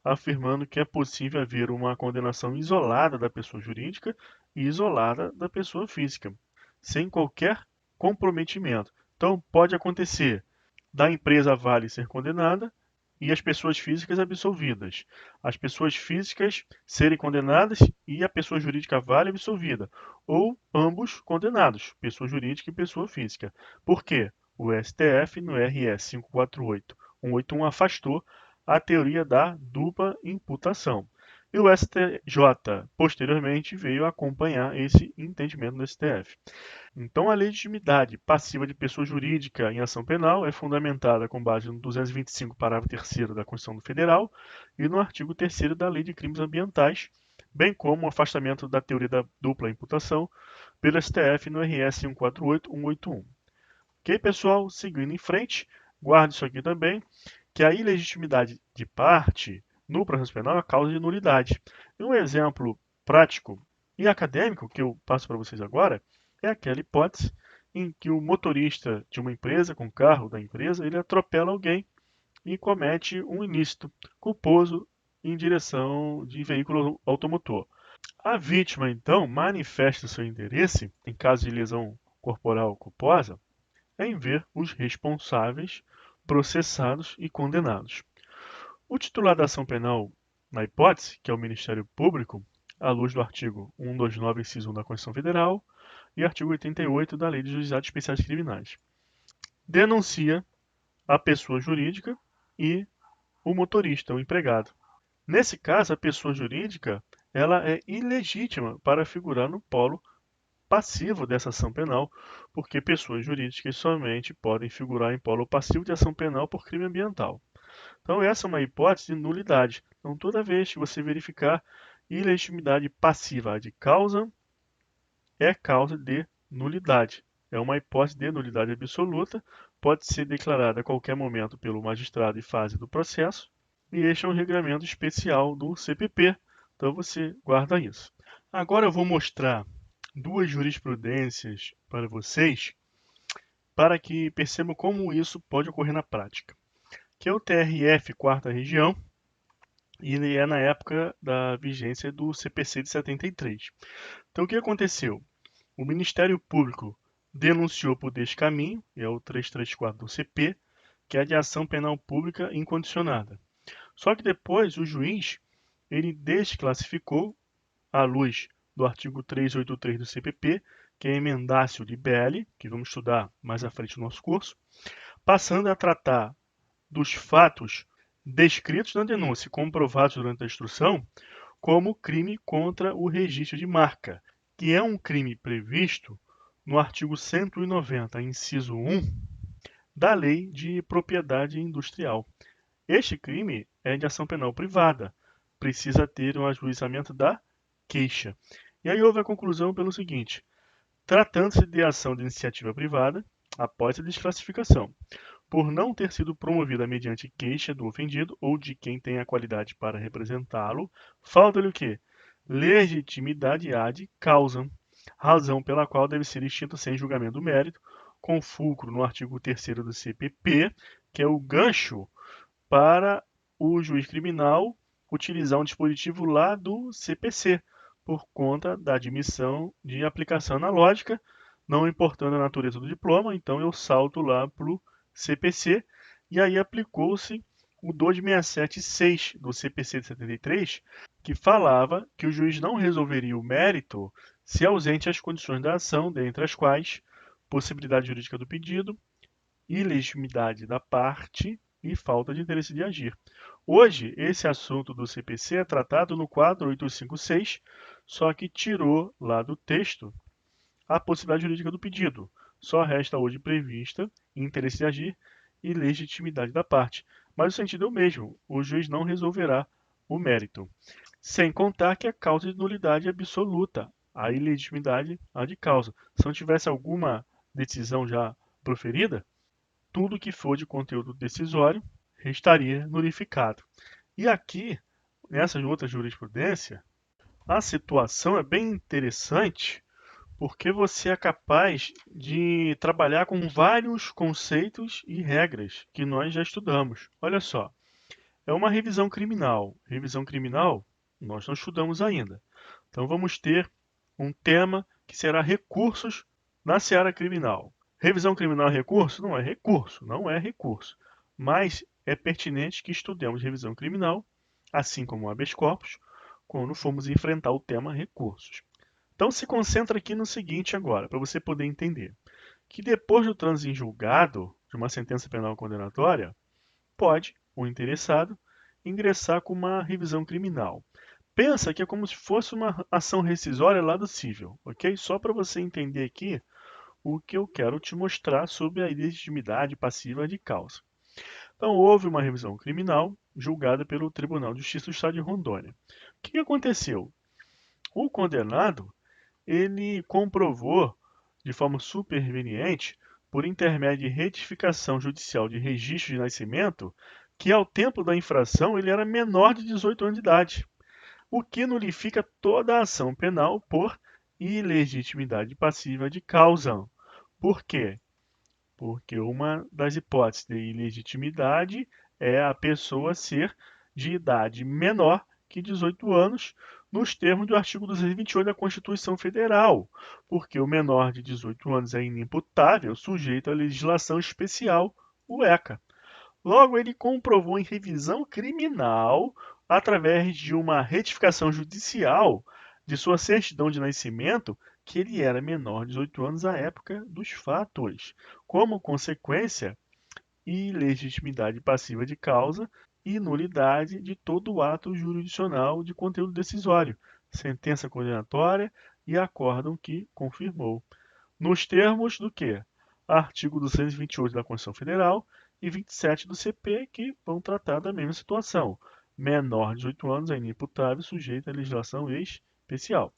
Speaker 1: afirmando que é possível haver uma condenação isolada da pessoa jurídica e isolada da pessoa física, sem qualquer comprometimento. Então, pode acontecer da empresa Vale ser condenada e as pessoas físicas absolvidas. As pessoas físicas serem condenadas e a pessoa jurídica Vale absolvida. Ou ambos condenados, pessoa jurídica e pessoa física. Por quê? O STF, no RS 548-181, afastou a teoria da dupla imputação. E o STJ, posteriormente, veio acompanhar esse entendimento do STF. Então, a legitimidade passiva de pessoa jurídica em ação penal é fundamentada com base no 225, parágrafo 3º da Constituição Federal e no artigo 3º da Lei de Crimes Ambientais, bem como o afastamento da teoria da dupla imputação pelo STF no RS 548-181. Ok, pessoal? Seguindo em frente, guarde isso aqui também, que a ilegitimidade de parte no processo penal é causa de nulidade. E um exemplo prático e acadêmico que eu passo para vocês agora é aquela hipótese em que o motorista de uma empresa, com o carro da empresa, ele atropela alguém e comete um ilícito culposo em direção de veículo automotor. A vítima, então, manifesta seu interesse, em caso de lesão corporal culposa, em ver os responsáveis processados e condenados. O titular da ação penal, na hipótese, que é o Ministério Público, à luz do artigo 129, inciso 1 da Constituição Federal e artigo 88 da Lei de Juizados Especiais Criminais, denuncia a pessoa jurídica e o motorista, o empregado. Nesse caso, a pessoa jurídica ela é ilegítima para figurar no polo passivo dessa ação penal, porque pessoas jurídicas somente podem figurar em polo passivo de ação penal por crime ambiental. Então, essa é uma hipótese de nulidade. Então, toda vez que você verificar ilegitimidade passiva de causa, é causa de nulidade. É uma hipótese de nulidade absoluta, pode ser declarada a qualquer momento pelo magistrado em fase do processo, e este é um regramento especial do CPP, então você guarda isso. Agora eu vou mostrar duas jurisprudências para vocês, para que percebam como isso pode ocorrer na prática. Que é o TRF, quarta região, e ele é na época da vigência do CPC de 73. Então, o que aconteceu? O Ministério Público denunciou por descaminho, é o 334 do CP, que é a de ação penal pública incondicionada. Só que depois o juiz ele desclassificou, à luz do artigo 383 do CPP, que é emendácio de BL, que vamos estudar mais à frente no nosso curso, passando a tratar dos fatos descritos na denúncia e comprovados durante a instrução como crime contra o registro de marca, que é um crime previsto no artigo 190, inciso 1, da Lei de Propriedade Industrial. Este crime é de ação penal privada, precisa ter um ajuizamento da queixa. E aí houve a conclusão pelo seguinte: tratando-se de ação de iniciativa privada, após a desclassificação, por não ter sido promovida mediante queixa do ofendido ou de quem tem a qualidade para representá-lo, falta-lhe o quê? Legitimidade ad causa, razão pela qual deve ser extinto sem julgamento do mérito, com fulcro no artigo 3º do CPP, que é o gancho para o juiz criminal utilizar um dispositivo lá do CPC, por conta da admissão de aplicação analógica, não importando a natureza do diploma, então eu salto lá para o CPC, e aí aplicou-se o 267.6 do CPC de 73, que falava que o juiz não resolveria o mérito se ausente as condições da ação, dentre as quais possibilidade jurídica do pedido, ilegitimidade da parte e falta de interesse de agir. Hoje, esse assunto do CPC é tratado no quadro 856, só que tirou lá do texto a possibilidade jurídica do pedido. Só resta hoje prevista interesse de agir e legitimidade da parte. Mas o sentido é o mesmo, o juiz não resolverá o mérito. Sem contar que a causa de nulidade é absoluta, a ilegitimidade a de causa. Se não tivesse alguma decisão já proferida, tudo que for de conteúdo decisório estaria nulificado. E aqui, nessa outra jurisprudência, a situação é bem interessante, porque você é capaz de trabalhar com vários conceitos e regras que nós já estudamos. Olha só, é uma revisão criminal. Revisão criminal, nós não estudamos ainda. Então vamos ter um tema que será recursos na seara criminal. Revisão criminal é recurso? Não é recurso, não é recurso. Mas é pertinente que estudemos revisão criminal, assim como o habeas corpus, quando formos enfrentar o tema recursos. Então se concentra aqui no seguinte agora, para você poder entender. Que depois do trânsito em julgado de uma sentença penal condenatória, pode o interessado ingressar com uma revisão criminal. Pensa que é como se fosse uma ação rescisória lá do cível, ok? Só para você entender aqui o que eu quero te mostrar sobre a ilegitimidade passiva de causa. Então, houve uma revisão criminal julgada pelo Tribunal de Justiça do Estado de Rondônia. O que aconteceu? O condenado, ele comprovou de forma superveniente, por intermédio de retificação judicial de registro de nascimento, que ao tempo da infração ele era menor de 18 anos de idade, o que nulifica toda a ação penal por ilegitimidade passiva de causa. Por quê? Porque uma das hipóteses de ilegitimidade é a pessoa ser de idade menor que 18 anos, nos termos do artigo 228 da Constituição Federal, porque o menor de 18 anos é inimputável, sujeito à legislação especial, o ECA. Logo, ele comprovou em revisão criminal, através de uma retificação judicial de sua certidão de nascimento, que ele era menor de 18 anos à época dos fatos. Como consequência, ilegitimidade passiva de causa e nulidade de todo o ato jurisdicional de conteúdo decisório, sentença condenatória e acórdão que confirmou. Nos termos do que? Artigo 228 da Constituição Federal e 27 do CP, que vão tratar da mesma situação. Menor de 18 anos é inimputável, sujeito à legislação especial.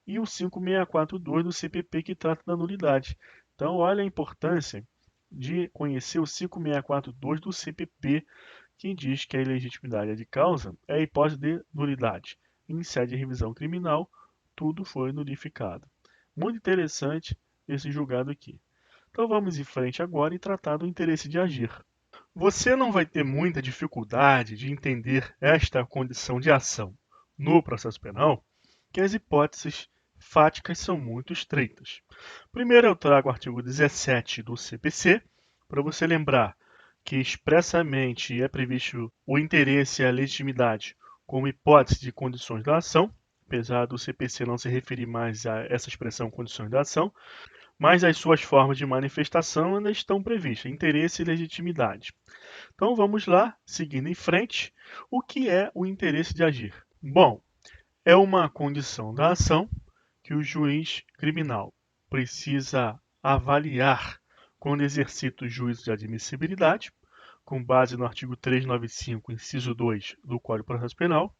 Speaker 1: E o 5642 do CPP, que trata da nulidade. Então, olha a importância de conhecer o 5642 do CPP, que diz que a ilegitimidade de causa é a hipótese de nulidade. Em sede de revisão criminal, tudo foi nulificado. Muito interessante esse julgado aqui. Então vamos em frente agora e tratar do interesse de agir. Você não vai ter muita dificuldade de entender esta condição de ação no processo penal, que as hipóteses fáticas são muito estreitas. Primeiro eu trago o artigo 17 do CPC, para você lembrar que expressamente é previsto o interesse e a legitimidade como hipótese de condições da ação, apesar do CPC não se referir mais a essa expressão condições da ação, mas as suas formas de manifestação ainda estão previstas, interesse e legitimidade. Então vamos lá, seguindo em frente, o que é o interesse de agir? Bom, é uma condição da ação que o juiz criminal precisa avaliar quando exercita o juízo de admissibilidade, com base no artigo 395, inciso 2 do Código de Processo Penal,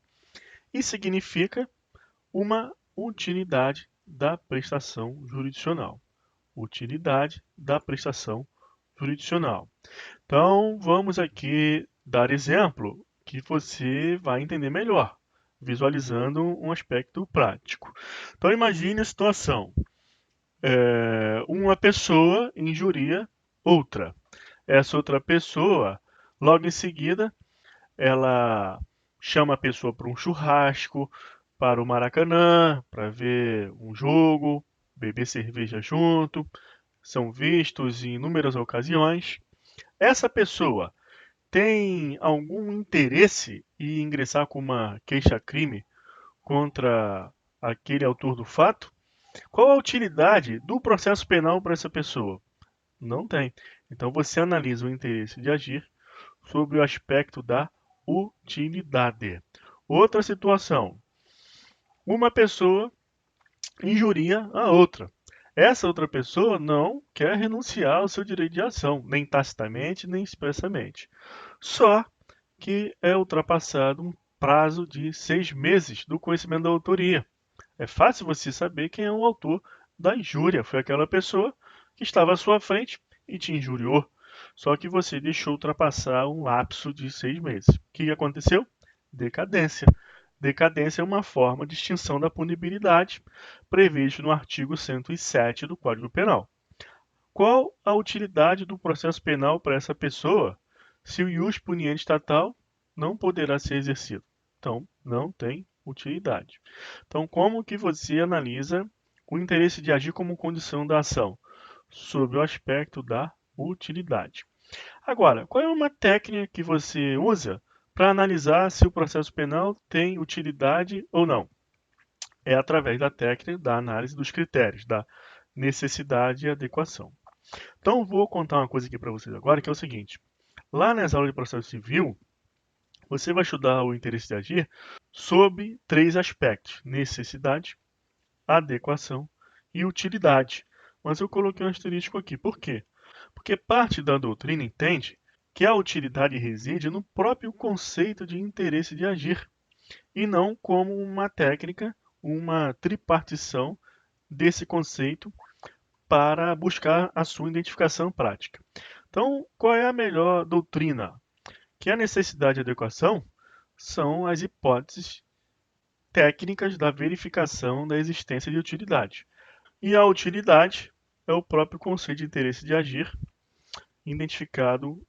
Speaker 1: e significa uma utilidade da prestação jurisdicional. Utilidade da prestação jurisdicional. Então, vamos aqui dar exemplo que você vai entender melhor, visualizando um aspecto prático. Então, imagine a situação. Uma pessoa injuria outra. Essa outra pessoa, logo em seguida, ela chama a pessoa para um churrasco, para o Maracanã, para ver um jogo, beber cerveja junto, são vistos em inúmeras ocasiões. Essa pessoa tem algum interesse em ingressar com uma queixa-crime contra aquele autor do fato? Qual a utilidade do processo penal para essa pessoa? Não tem. Então você analisa o interesse de agir sobre o aspecto da utilidade. Outra situação. Uma pessoa injuria a outra. Essa outra pessoa não quer renunciar ao seu direito de ação, nem tacitamente, nem expressamente. Só que é ultrapassado um prazo de 6 meses do conhecimento da autoria. É fácil você saber quem é o autor da injúria. Foi aquela pessoa que estava à sua frente e te injuriou. Só que você deixou ultrapassar um lapso de 6 meses. O que aconteceu? Decadência. Decadência é uma forma de extinção da punibilidade previsto no artigo 107 do Código Penal. Qual a utilidade do processo penal para essa pessoa se o ius puniendi estatal não poderá ser exercido? Então, não tem utilidade. Então, como que você analisa o interesse de agir como condição da ação? Sob o aspecto da utilidade. Agora, qual é uma técnica que você usa para analisar se o processo penal tem utilidade ou não? É através da técnica da análise dos critérios, da necessidade e adequação. Então, vou contar uma coisa aqui para vocês agora, que é o seguinte. Lá nas aulas de processo civil, você vai estudar o interesse de agir sob 3 aspectos: necessidade, adequação e utilidade. Mas eu coloquei um asterisco aqui. Por quê? Porque parte da doutrina entende que a utilidade reside no próprio conceito de interesse de agir, e não como uma técnica, uma tripartição desse conceito para buscar a sua identificação prática. Então, qual é a melhor doutrina? Que a necessidade e a adequação são as hipóteses técnicas da verificação da existência de utilidade. E a utilidade é o próprio conceito de interesse de agir, identificado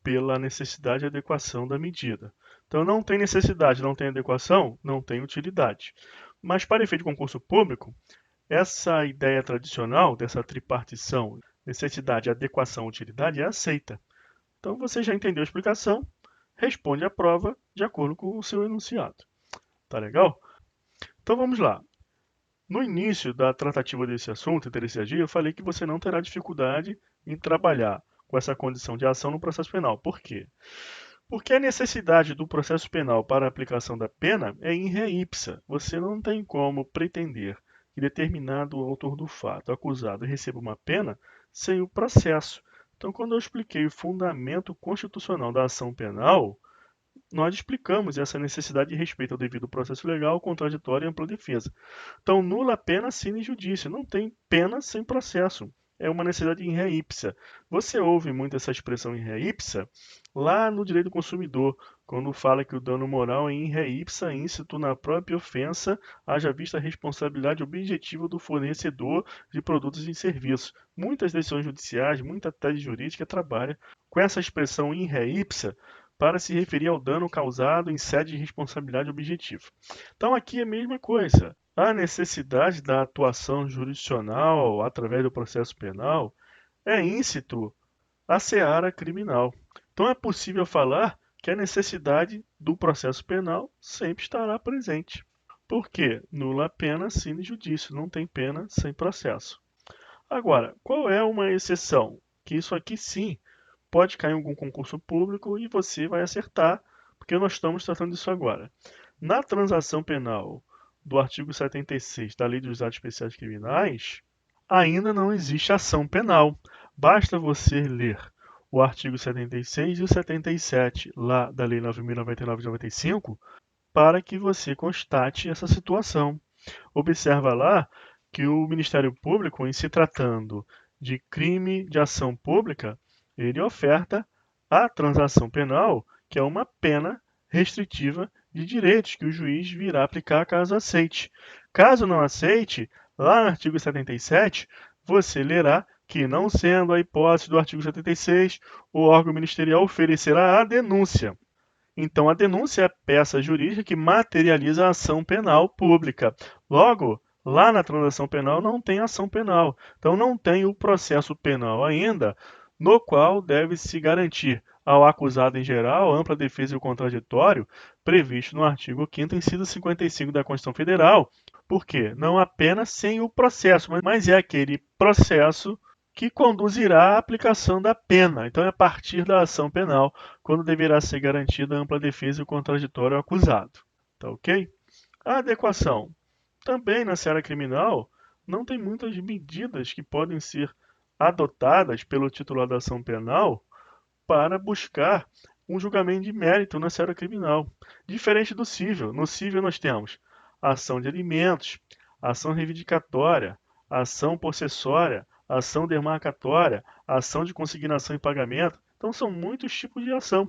Speaker 1: pela necessidade e adequação da medida. Então, não tem necessidade, não tem adequação, não tem utilidade. Mas, para efeito de concurso público, essa ideia tradicional dessa tripartição, necessidade, adequação, utilidade, é aceita. Então, você já entendeu a explicação, responde a prova de acordo com o seu enunciado. Tá legal? Então, vamos lá. No início da tratativa desse assunto, interesse de agir, eu falei que você não terá dificuldade em trabalhar com essa condição de ação no processo penal. Por quê? Porque a necessidade do processo penal para a aplicação da pena é in re ipsa. Você não tem como pretender que determinado autor do fato acusado receba uma pena sem o processo. Então, quando eu expliquei o fundamento constitucional da ação penal, nós explicamos essa necessidade de respeito ao devido processo legal, contraditório e ampla defesa. Então, nula pena sine judicia. Não tem pena sem processo. É uma necessidade in re ipsa. Você ouve muito essa expressão in re ipsa lá no direito do consumidor, quando fala que o dano moral é in re ipsa incito na própria ofensa, haja vista a responsabilidade objetiva do fornecedor de produtos e serviços. Muitas decisões judiciais, muita tese jurídica trabalha com essa expressão in re ipsa para se referir ao dano causado em sede de responsabilidade objetiva. Então, aqui é a mesma coisa. A necessidade da atuação jurisdicional através do processo penal é íncito à seara criminal. Então, é possível falar que a necessidade do processo penal sempre estará presente. Por quê? Nula pena sine judicio, não tem pena sem processo. Agora, qual é uma exceção? Que isso aqui sim pode cair em algum concurso público e você vai acertar, porque nós estamos tratando disso agora. Na transação penal do artigo 76 da Lei dos Atos Especiais Criminais, ainda não existe ação penal. Basta você ler o artigo 76 e o 77 lá da Lei 9.099 de 95 para que você constate essa situação. Observa lá que o Ministério Público, em se tratando de crime de ação pública, ele oferta a transação penal, que é uma pena restritiva de direitos que o juiz virá aplicar caso aceite. Caso não aceite, lá no artigo 77, você lerá que, não sendo a hipótese do artigo 76, o órgão ministerial oferecerá a denúncia. Então, a denúncia é a peça jurídica que materializa a ação penal pública. Logo, lá na transação penal não tem ação penal. Então, não tem o processo penal ainda, no qual deve-se garantir ao acusado em geral ampla defesa e o contraditório previsto no artigo 5º, inciso 55 da Constituição Federal. Por quê? Não há pena sem o processo, mas é aquele processo que conduzirá à aplicação da pena. Então, é a partir da ação penal, quando deverá ser garantida a ampla defesa e o contraditório ao acusado. Tá ok? A adequação. Também na seara criminal, não tem muitas medidas que podem ser adotadas pelo titular da ação penal para buscar um julgamento de mérito na seara criminal. Diferente do cível. No cível nós temos ação de alimentos, ação reivindicatória, ação possessória, ação demarcatória, ação de consignação e pagamento. Então, são muitos tipos de ação.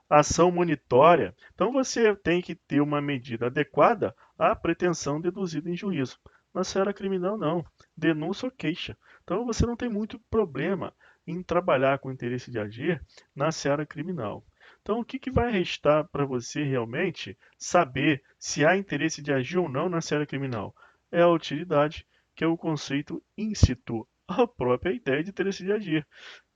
Speaker 1: ação monitória. Então, você tem que ter uma medida adequada à pretensão deduzida em juízo. Na seara criminal, não. Denúncia ou queixa. Então, você não tem muito problema em trabalhar com o interesse de agir na seara criminal. Então, o que vai restar para você realmente saber se há interesse de agir ou não na seara criminal? É a utilidade, que é o conceito íncito à própria ideia de interesse de agir.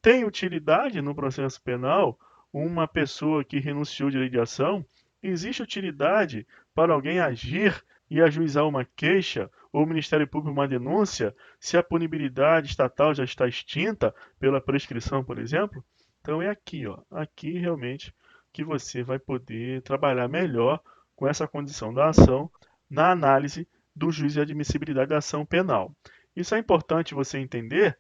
Speaker 1: Tem utilidade no processo penal uma pessoa que renunciou de lei de ação? Existe utilidade para alguém agir e ajuizar uma queixa ou o Ministério Público uma denúncia se a punibilidade estatal já está extinta pela prescrição, por exemplo? Então é aqui, ó, aqui realmente que você vai poder trabalhar melhor com essa condição da ação na análise do juízo de admissibilidade da ação penal. Isso é importante você entender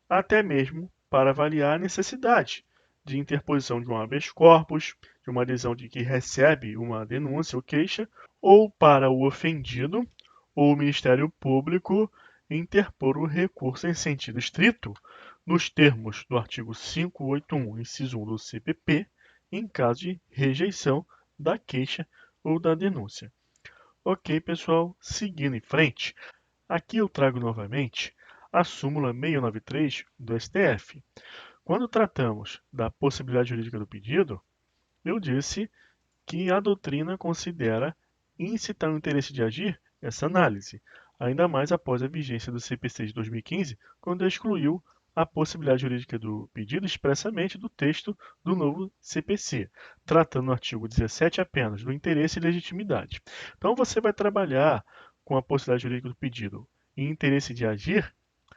Speaker 1: até mesmo para avaliar a necessidade de interposição de um habeas corpus, de uma adesão de que recebe uma denúncia ou queixa, ou para o ofendido ou o Ministério Público interpor o recurso em sentido estrito, nos termos do artigo 581, inciso 1 do CPP, em caso de rejeição da queixa ou da denúncia. Ok, pessoal, seguindo em frente, aqui eu trago novamente a súmula 693 do STF. Quando tratamos da possibilidade jurídica do pedido, eu disse que a doutrina considera incitar o interesse de agir essa análise, ainda mais após a vigência do CPC de 2015, quando excluiu a possibilidade jurídica do pedido expressamente do texto do novo CPC, tratando no artigo 17 apenas do interesse e legitimidade. Então você vai trabalhar com a possibilidade jurídica do pedido e interesse de agir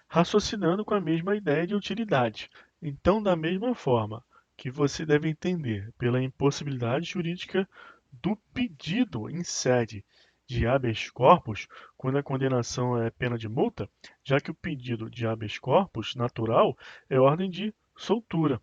Speaker 1: raciocinando com a mesma ideia de utilidade. Então, da mesma forma que você deve entender pela impossibilidade jurídica do pedido em sede de habeas corpus, quando a condenação é pena de multa, já que o pedido de habeas corpus natural é ordem de soltura.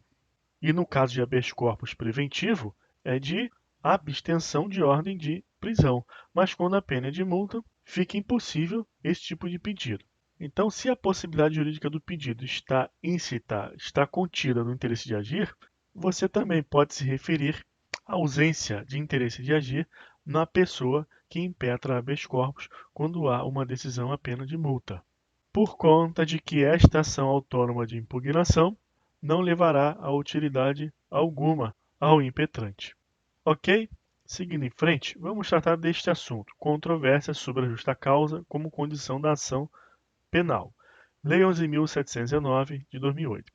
Speaker 1: E no caso de habeas corpus preventivo, é de abstenção de ordem de prisão. Mas quando a pena é de multa, fica impossível esse tipo de pedido. Então, se a possibilidade jurídica do pedido está íncita, está contida no interesse de agir, você também pode se referir à ausência de interesse de agir na pessoa que impetra habeas corpus quando há uma decisão a pena de multa, por conta de que esta ação autônoma de impugnação não levará a utilidade alguma ao impetrante. Ok? Seguindo em frente, vamos tratar deste assunto, controvérsia sobre a justa causa como condição da ação penal. Lei 11.719, de 2008.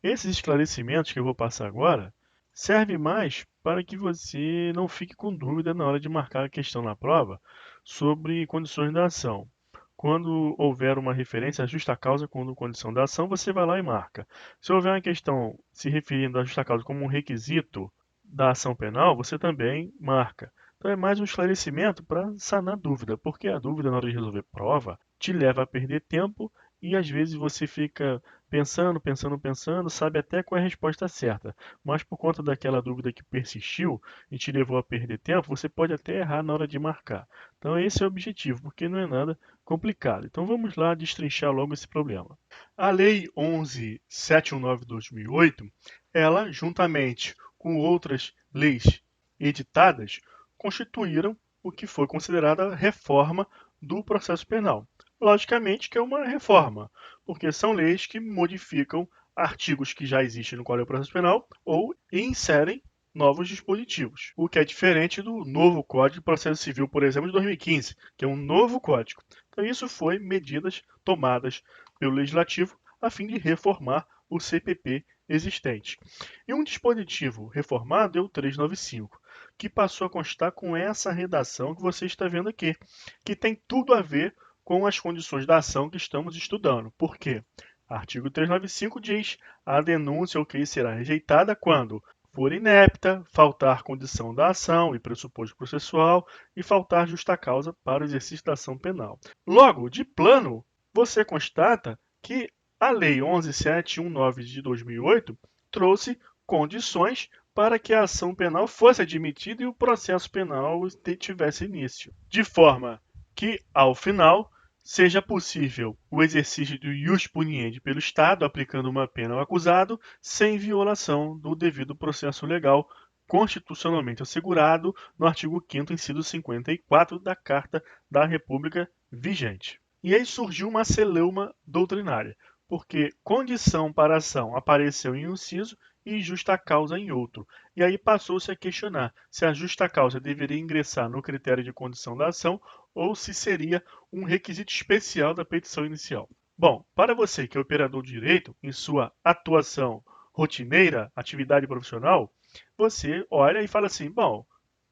Speaker 1: Esses esclarecimentos que eu vou passar agora servem mais para que você não fique com dúvida na hora de marcar a questão na prova sobre condições da ação. Quando houver uma referência à justa causa como condição da ação, você vai lá e marca. Se houver uma questão se referindo à justa causa como um requisito da ação penal, você também marca. Então é mais um esclarecimento para sanar dúvida, porque a dúvida na hora de resolver prova te leva a perder tempo e às vezes você fica pensando, sabe até qual é a resposta certa, mas por conta daquela dúvida que persistiu e te levou a perder tempo, você pode até errar na hora de marcar. Então esse é o objetivo, porque não é nada complicado. Então vamos lá destrinchar logo esse problema. A Lei 11.719 de 2008, ela, juntamente com outras leis editadas, constituíram o que foi considerada a reforma do processo penal. Logicamente que é uma reforma, porque são leis que modificam artigos que já existem no Código de Processo Penal ou inserem novos dispositivos, o que é diferente do novo Código de Processo Civil, por exemplo, de 2015, que é um novo código. Então isso foi medidas tomadas pelo Legislativo a fim de reformar o CPP existente. E um dispositivo reformado é o 395, que passou a constar com essa redação que você está vendo aqui, que tem tudo a ver com as condições da ação que estamos estudando. Por quê? Artigo 395 diz: a denúncia ou queixa será rejeitada quando for inepta, faltar condição da ação e pressuposto processual e faltar justa causa para o exercício da ação penal. Logo, de plano, você constata que a Lei 11.719 de 2008 trouxe condições para que a ação penal fosse admitida e o processo penal tivesse início, de forma que, ao final, seja possível o exercício do ius puniendi pelo Estado, aplicando uma pena ao acusado, sem violação do devido processo legal, constitucionalmente assegurado no artigo 5º, inciso 54 da Carta da República vigente. E aí surgiu uma celeuma doutrinária, porque condição para ação apareceu em um inciso e justa causa em outro. E aí passou-se a questionar se a justa causa deveria ingressar no critério de condição da ação ou se seria um requisito especial da petição inicial. Bom, para você que é operador de direito, em sua atuação rotineira, atividade profissional, você olha e fala assim, bom,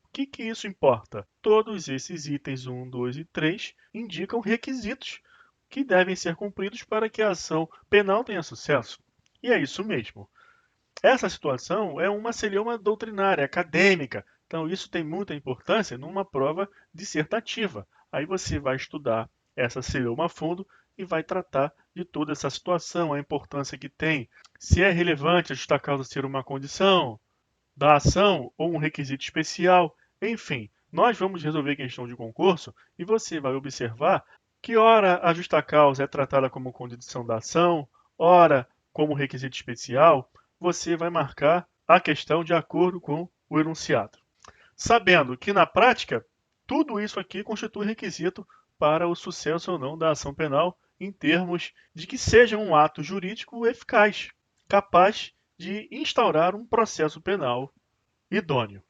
Speaker 1: o que isso importa? Todos esses itens 1, 2 e 3 indicam requisitos que devem ser cumpridos para que a ação penal tenha sucesso. E é isso mesmo. Essa situação é uma celeuma doutrinária, acadêmica. Então, isso tem muita importância numa prova dissertativa. Aí você vai estudar essa celeuma a fundo e vai tratar de toda essa situação, a importância que tem, se é relevante a justa causa ser uma condição da ação ou um requisito especial, enfim. Nós vamos resolver questão de concurso e você vai observar que ora a justa causa é tratada como condição da ação, ora como requisito especial, você vai marcar a questão de acordo com o enunciado. Sabendo que, na prática, tudo isso aqui constitui requisito para o sucesso ou não da ação penal, em termos de que seja um ato jurídico eficaz, capaz de instaurar um processo penal idôneo.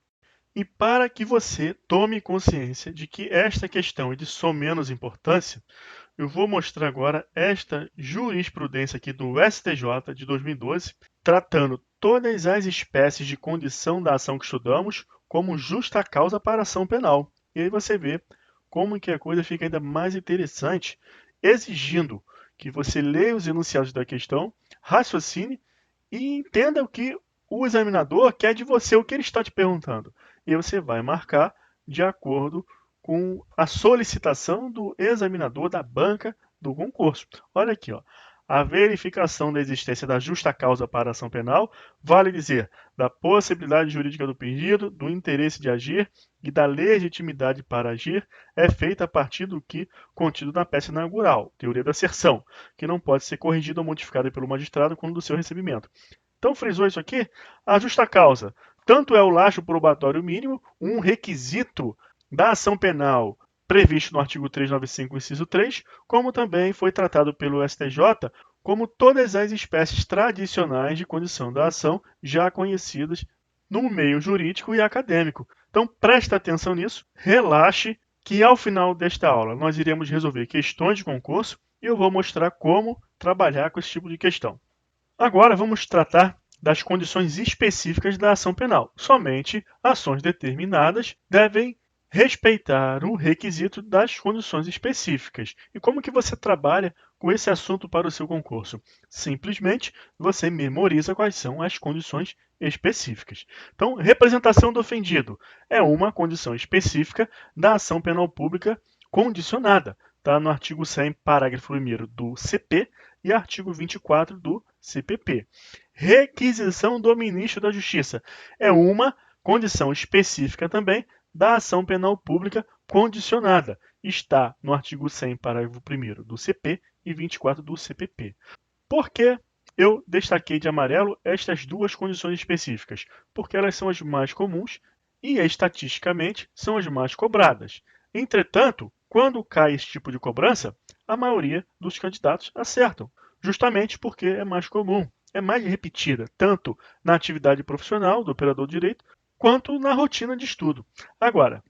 Speaker 1: E para que você tome consciência de que esta questão é de menos importância, eu vou mostrar agora esta jurisprudência aqui do STJ de 2012, tratando todas as espécies de condição da ação que estudamos como justa causa para ação penal. E aí você vê como que a coisa fica ainda mais interessante, exigindo que você leia os enunciados da questão, raciocine e entenda o que o examinador quer de você, o que ele está te perguntando. E você vai marcar de acordo com a solicitação do examinador da banca do concurso. Olha aqui, ó. A verificação da existência da justa causa para a ação penal vale dizer da possibilidade jurídica do pedido, do interesse de agir e da legitimidade para agir é feita a partir do que contido na peça inaugural, teoria da asserção, que não pode ser corrigida ou modificada pelo magistrado quando do seu recebimento. Então, frisou isso aqui? A justa causa tanto é o laxo probatório mínimo, um requisito da ação penal previsto no artigo 395, inciso 3, como também foi tratado pelo STJ como todas as espécies tradicionais de condição da ação já conhecidas no meio jurídico e acadêmico. Então, presta atenção nisso, relaxe, que ao final desta aula nós iremos resolver questões de concurso e eu vou mostrar como trabalhar com esse tipo de questão. Agora vamos tratar das condições específicas da ação penal. Somente ações determinadas devem respeitar o requisito das condições específicas. E como que você trabalha com esse assunto para o seu concurso? Simplesmente você memoriza quais são as condições específicas. Então, representação do ofendido é uma condição específica da ação penal pública condicionada. Está no artigo 100, parágrafo 1º do CP e artigo 24 do CPP. Requisição do ministro da Justiça é uma condição específica também da ação penal pública condicionada. Está no artigo 100, parágrafo 1º do CP e 24 do CPP. Por que eu destaquei de amarelo estas duas condições específicas? Porque elas são as mais comuns e, estatisticamente, são as mais cobradas. Entretanto, quando cai esse tipo de cobrança, a maioria dos candidatos acertam, justamente porque é mais comum, é mais repetida, tanto na atividade profissional do operador de direito, quanto na rotina de estudo. Agora,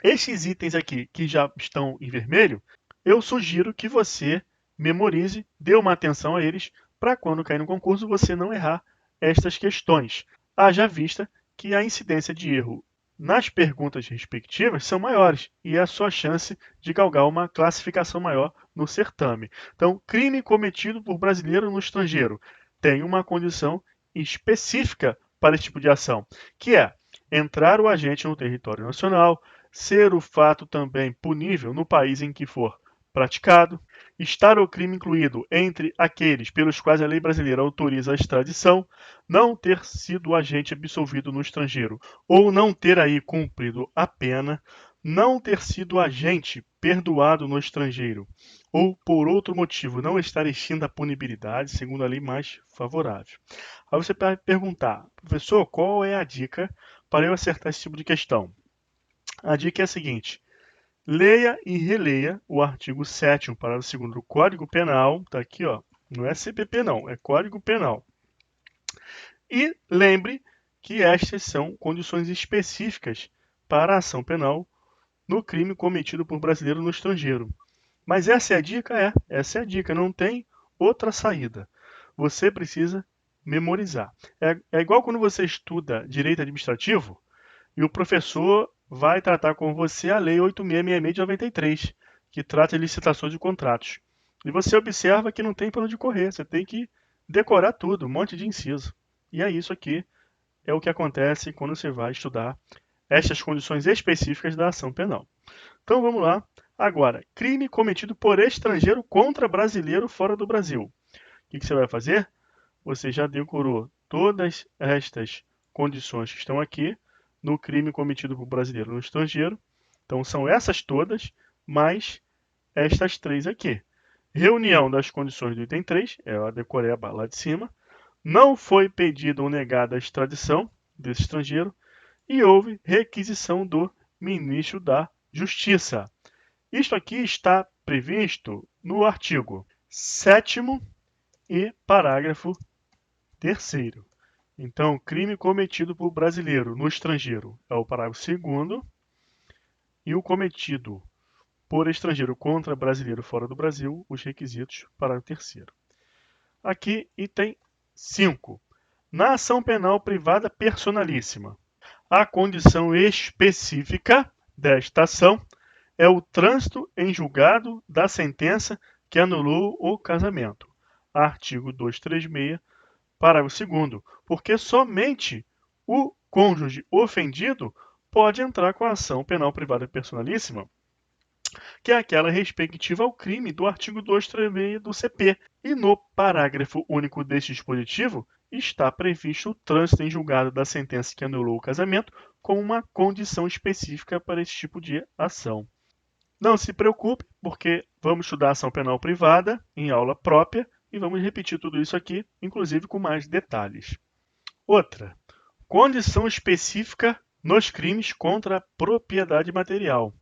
Speaker 1: esses itens aqui que já estão em vermelho, eu sugiro que você memorize, dê uma atenção a eles, para quando cair no concurso você não errar estas questões. Haja vista que a incidência de erro nas perguntas respectivas são maiores e é a sua chance de galgar uma classificação maior no certame. Então, crime cometido por brasileiro no estrangeiro tem uma condição específica para esse tipo de ação, que é entrar o agente no território nacional, ser o fato também punível no país em que for praticado, estar o crime incluído entre aqueles pelos quais a lei brasileira autoriza a extradição, não ter sido agente absolvido no estrangeiro ou não ter aí cumprido a pena, não ter sido agente perdoado no estrangeiro ou por outro motivo não estar extinta a punibilidade, segundo a lei mais favorável. Aí você vai perguntar, professor, qual é a dica para eu acertar esse tipo de questão? A dica é a seguinte: leia e releia o artigo 7º, parágrafo 2º do Código Penal, tá aqui, ó, não é CPP não, é Código Penal. E lembre que estas são condições específicas para a ação penal no crime cometido por brasileiro no estrangeiro. Mas essa é a dica? Essa é a dica, não tem outra saída. Você precisa memorizar. É igual quando você estuda direito administrativo e o professor vai tratar com você a Lei 8.666 de 93, que trata de licitações de contratos. E você observa que não tem para onde correr, você tem que decorar tudo, um monte de inciso. E é isso aqui, é o que acontece quando você vai estudar estas condições específicas da ação penal. Então vamos lá. Agora, crime cometido por estrangeiro contra brasileiro fora do Brasil. O que você vai fazer? Você já decorou todas estas condições que estão aqui no crime cometido por brasileiro no estrangeiro. Então são essas todas, mais estas três aqui. Reunião das condições do item 3, é a decoreba lá de cima. Não foi pedida ou negada a extradição desse estrangeiro. E houve requisição do ministro da Justiça. Isto aqui está previsto no artigo 7º e parágrafo 3º. Então, crime cometido por brasileiro no estrangeiro é o parágrafo 2º e o cometido por estrangeiro contra brasileiro fora do Brasil, os requisitos, parágrafo 3º. Aqui, item 5. Na ação penal privada personalíssima, a condição específica desta ação é o trânsito em julgado da sentença que anulou o casamento. Artigo 236, parágrafo 2º, porque somente o cônjuge ofendido pode entrar com a ação penal privada personalíssima, que é aquela respectiva ao crime do artigo 236 do CP. E no parágrafo único deste dispositivo está previsto o trânsito em julgado da sentença que anulou o casamento como uma condição específica para esse tipo de ação. Não se preocupe, porque vamos estudar ação penal privada em aula própria e vamos repetir tudo isso aqui, inclusive com mais detalhes. Outra, condição específica nos crimes contra a propriedade material.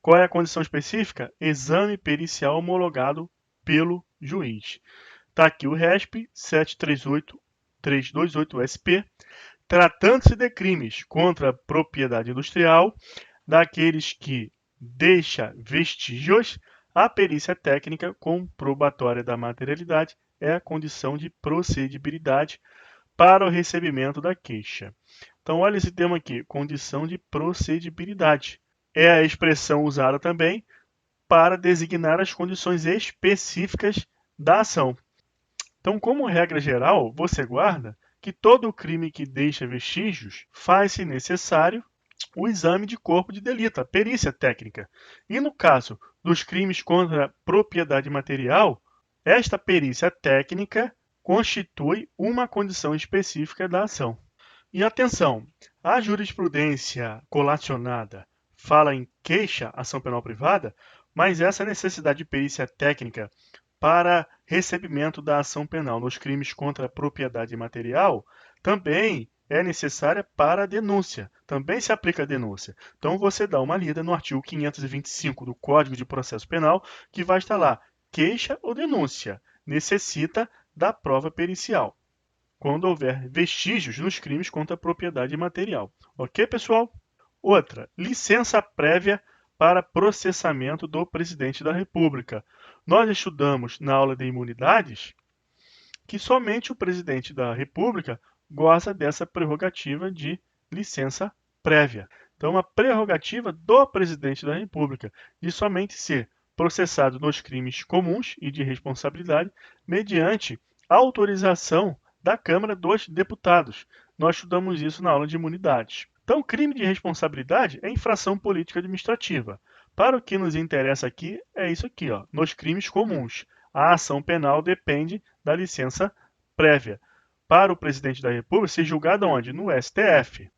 Speaker 1: Qual é a condição específica? Exame pericial homologado pelo juiz. Está aqui o RESP 738328-SP, tratando-se de crimes contra a propriedade industrial, daqueles que deixa vestígios, a perícia técnica comprobatória da materialidade é a condição de procedibilidade para o recebimento da queixa. Então, olha esse termo aqui, condição de procedibilidade. É a expressão usada também para designar as condições específicas da ação. Então, como regra geral, você guarda que todo crime que deixa vestígios faz-se necessário o exame de corpo de delito, a perícia técnica. E no caso dos crimes contra a propriedade material, esta perícia técnica constitui uma condição específica da ação. E atenção, a jurisprudência colacionada fala em queixa, ação penal privada, mas essa necessidade de perícia técnica para recebimento da ação penal nos crimes contra a propriedade material também é necessária para a denúncia. Também se aplica a denúncia. Então, você dá uma lida no artigo 525 do Código de Processo Penal, que vai estar lá, queixa ou denúncia, necessita da prova pericial, quando houver vestígios nos crimes contra a propriedade material. Ok, pessoal? Outra, licença prévia para processamento do presidente da República. Nós estudamos na aula de imunidades que somente o presidente da República goza dessa prerrogativa de licença prévia. Então, uma prerrogativa do presidente da República de somente ser processado nos crimes comuns e de responsabilidade mediante autorização da Câmara dos Deputados. Nós estudamos isso na aula de imunidades. Então, crime de responsabilidade é infração política administrativa. Para o que nos interessa aqui, é isso aqui, ó, nos crimes comuns. A ação penal depende da licença prévia. Para o presidente da República, ser julgado onde? No STF.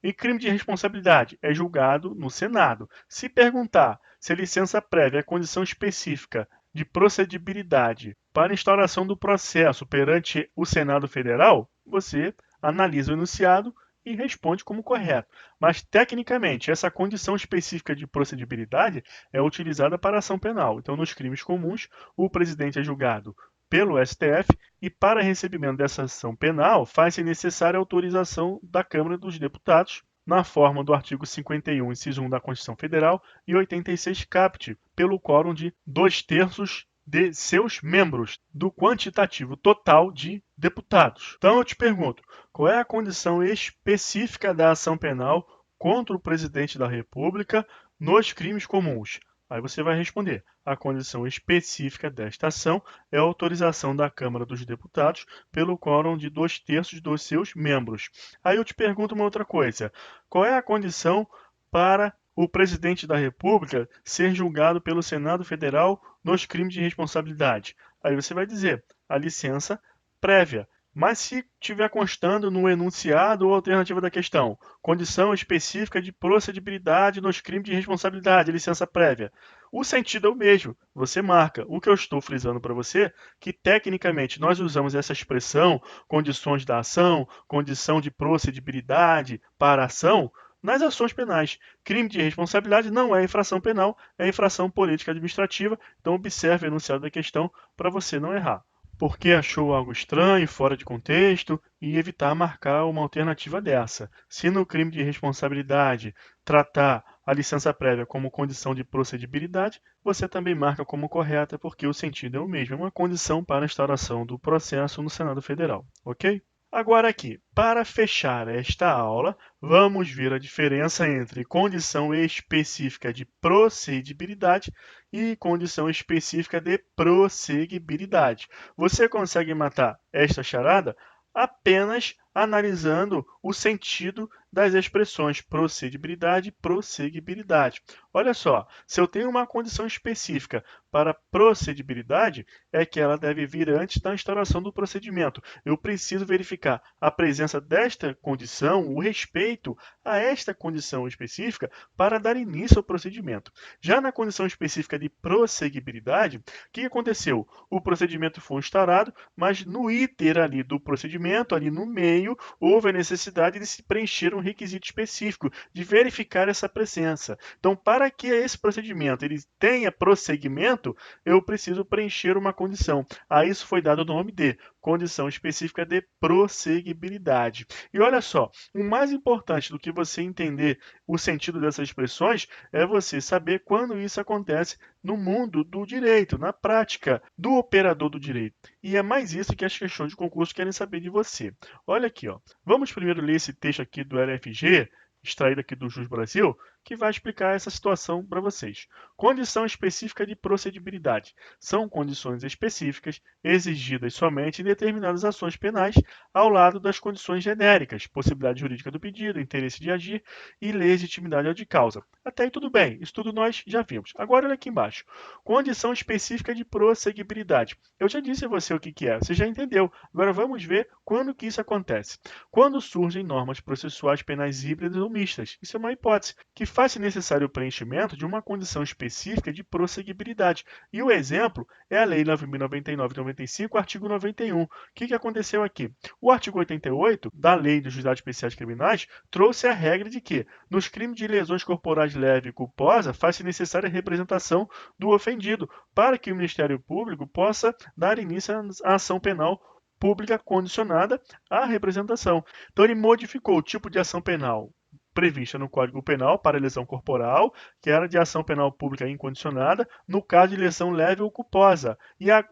Speaker 1: E crime de responsabilidade é julgado no Senado. Se perguntar se a licença prévia é condição específica de procedibilidade para instauração do processo perante o Senado Federal, você analisa o enunciado e responde como correto. Mas, tecnicamente, essa condição específica de procedibilidade é utilizada para ação penal. Então, nos crimes comuns, o presidente é julgado pelo STF e, para recebimento dessa ação penal, faz-se necessária a autorização da Câmara dos Deputados, na forma do artigo 51, inciso 1 da Constituição Federal e 86 caput, pelo quórum de 2/3 de seus membros, do quantitativo total de deputados. Então eu te pergunto, qual é a condição específica da ação penal contra o presidente da República nos crimes comuns? Aí você vai responder, a condição específica desta ação é a autorização da Câmara dos Deputados pelo quórum de 2/3 dos seus membros. Aí eu te pergunto uma outra coisa, qual é a condição para o presidente da República ser julgado pelo Senado Federal nos crimes de responsabilidade? Aí você vai dizer, a licença prévia. Mas se tiver constando no enunciado ou alternativa da questão, condição específica de procedibilidade nos crimes de responsabilidade, licença prévia, o sentido é o mesmo, você marca. O que eu estou frisando para você, que tecnicamente nós usamos essa expressão, condições da ação, condição de procedibilidade para a ação, nas ações penais. Crime de responsabilidade não é infração penal, é infração política administrativa, então observe o enunciado da questão para você não errar. Porque achou algo estranho, fora de contexto, e evitar marcar uma alternativa dessa. Se no crime de responsabilidade tratar a licença prévia como condição de procedibilidade, você também marca como correta, porque o sentido é o mesmo, é uma condição para a instauração do processo no Senado Federal, ok? Agora aqui, para fechar esta aula, vamos ver a diferença entre condição específica de procedibilidade e condição específica de prosseguibilidade. Você consegue matar esta charada apenas analisando o sentido das expressões procedibilidade e prosseguibilidade. Olha só, se eu tenho uma condição específica para procedibilidade, é que ela deve vir antes da instauração do procedimento. Eu preciso verificar a presença desta condição, o respeito a esta condição específica para dar início ao procedimento. Já na condição específica de prosseguibilidade, o que aconteceu? O procedimento foi instaurado, mas no iter ali do procedimento, ali no meio, houve a necessidade de se preencher um requisito específico, de verificar essa presença. Então, para que esse procedimento ele tenha prosseguimento, eu preciso preencher uma condição. A isso foi dado o nome de condição específica de prosseguibilidade. E olha só, o mais importante do que você entender o sentido dessas expressões é você saber quando isso acontece no mundo do direito, na prática do operador do direito. E é mais isso que as questões de concurso querem saber de você. Olha aqui, ó. Vamos primeiro ler esse texto aqui do LFG, extraído aqui do Jus Brasil, que vai explicar essa situação para vocês. Condição específica de procedibilidade. São condições específicas exigidas somente em determinadas ações penais, ao lado das condições genéricas, possibilidade jurídica do pedido, interesse de agir e legitimidade de causa. Até aí tudo bem, isso tudo nós já vimos. Agora olha aqui embaixo. Condição específica de prosseguibilidade. Eu já disse a você o que é, você já entendeu. Agora vamos ver quando que isso acontece. Quando surgem normas processuais penais híbridas ou mistas. Isso é uma hipótese, que faz necessário o preenchimento de uma condição específica de prosseguibilidade. E o exemplo é a Lei 9.099/95, artigo 91. O que aconteceu aqui? O artigo 88 da Lei dos Juizados Especiais Criminais trouxe a regra de que, nos crimes de lesões corporais leve e culposa, faz-se necessária a representação do ofendido, para que o Ministério Público possa dar início à ação penal pública condicionada à representação. Então, ele modificou o tipo de ação penal prevista no Código Penal para lesão corporal, que era de ação penal pública incondicionada, no caso de lesão leve ou culposa,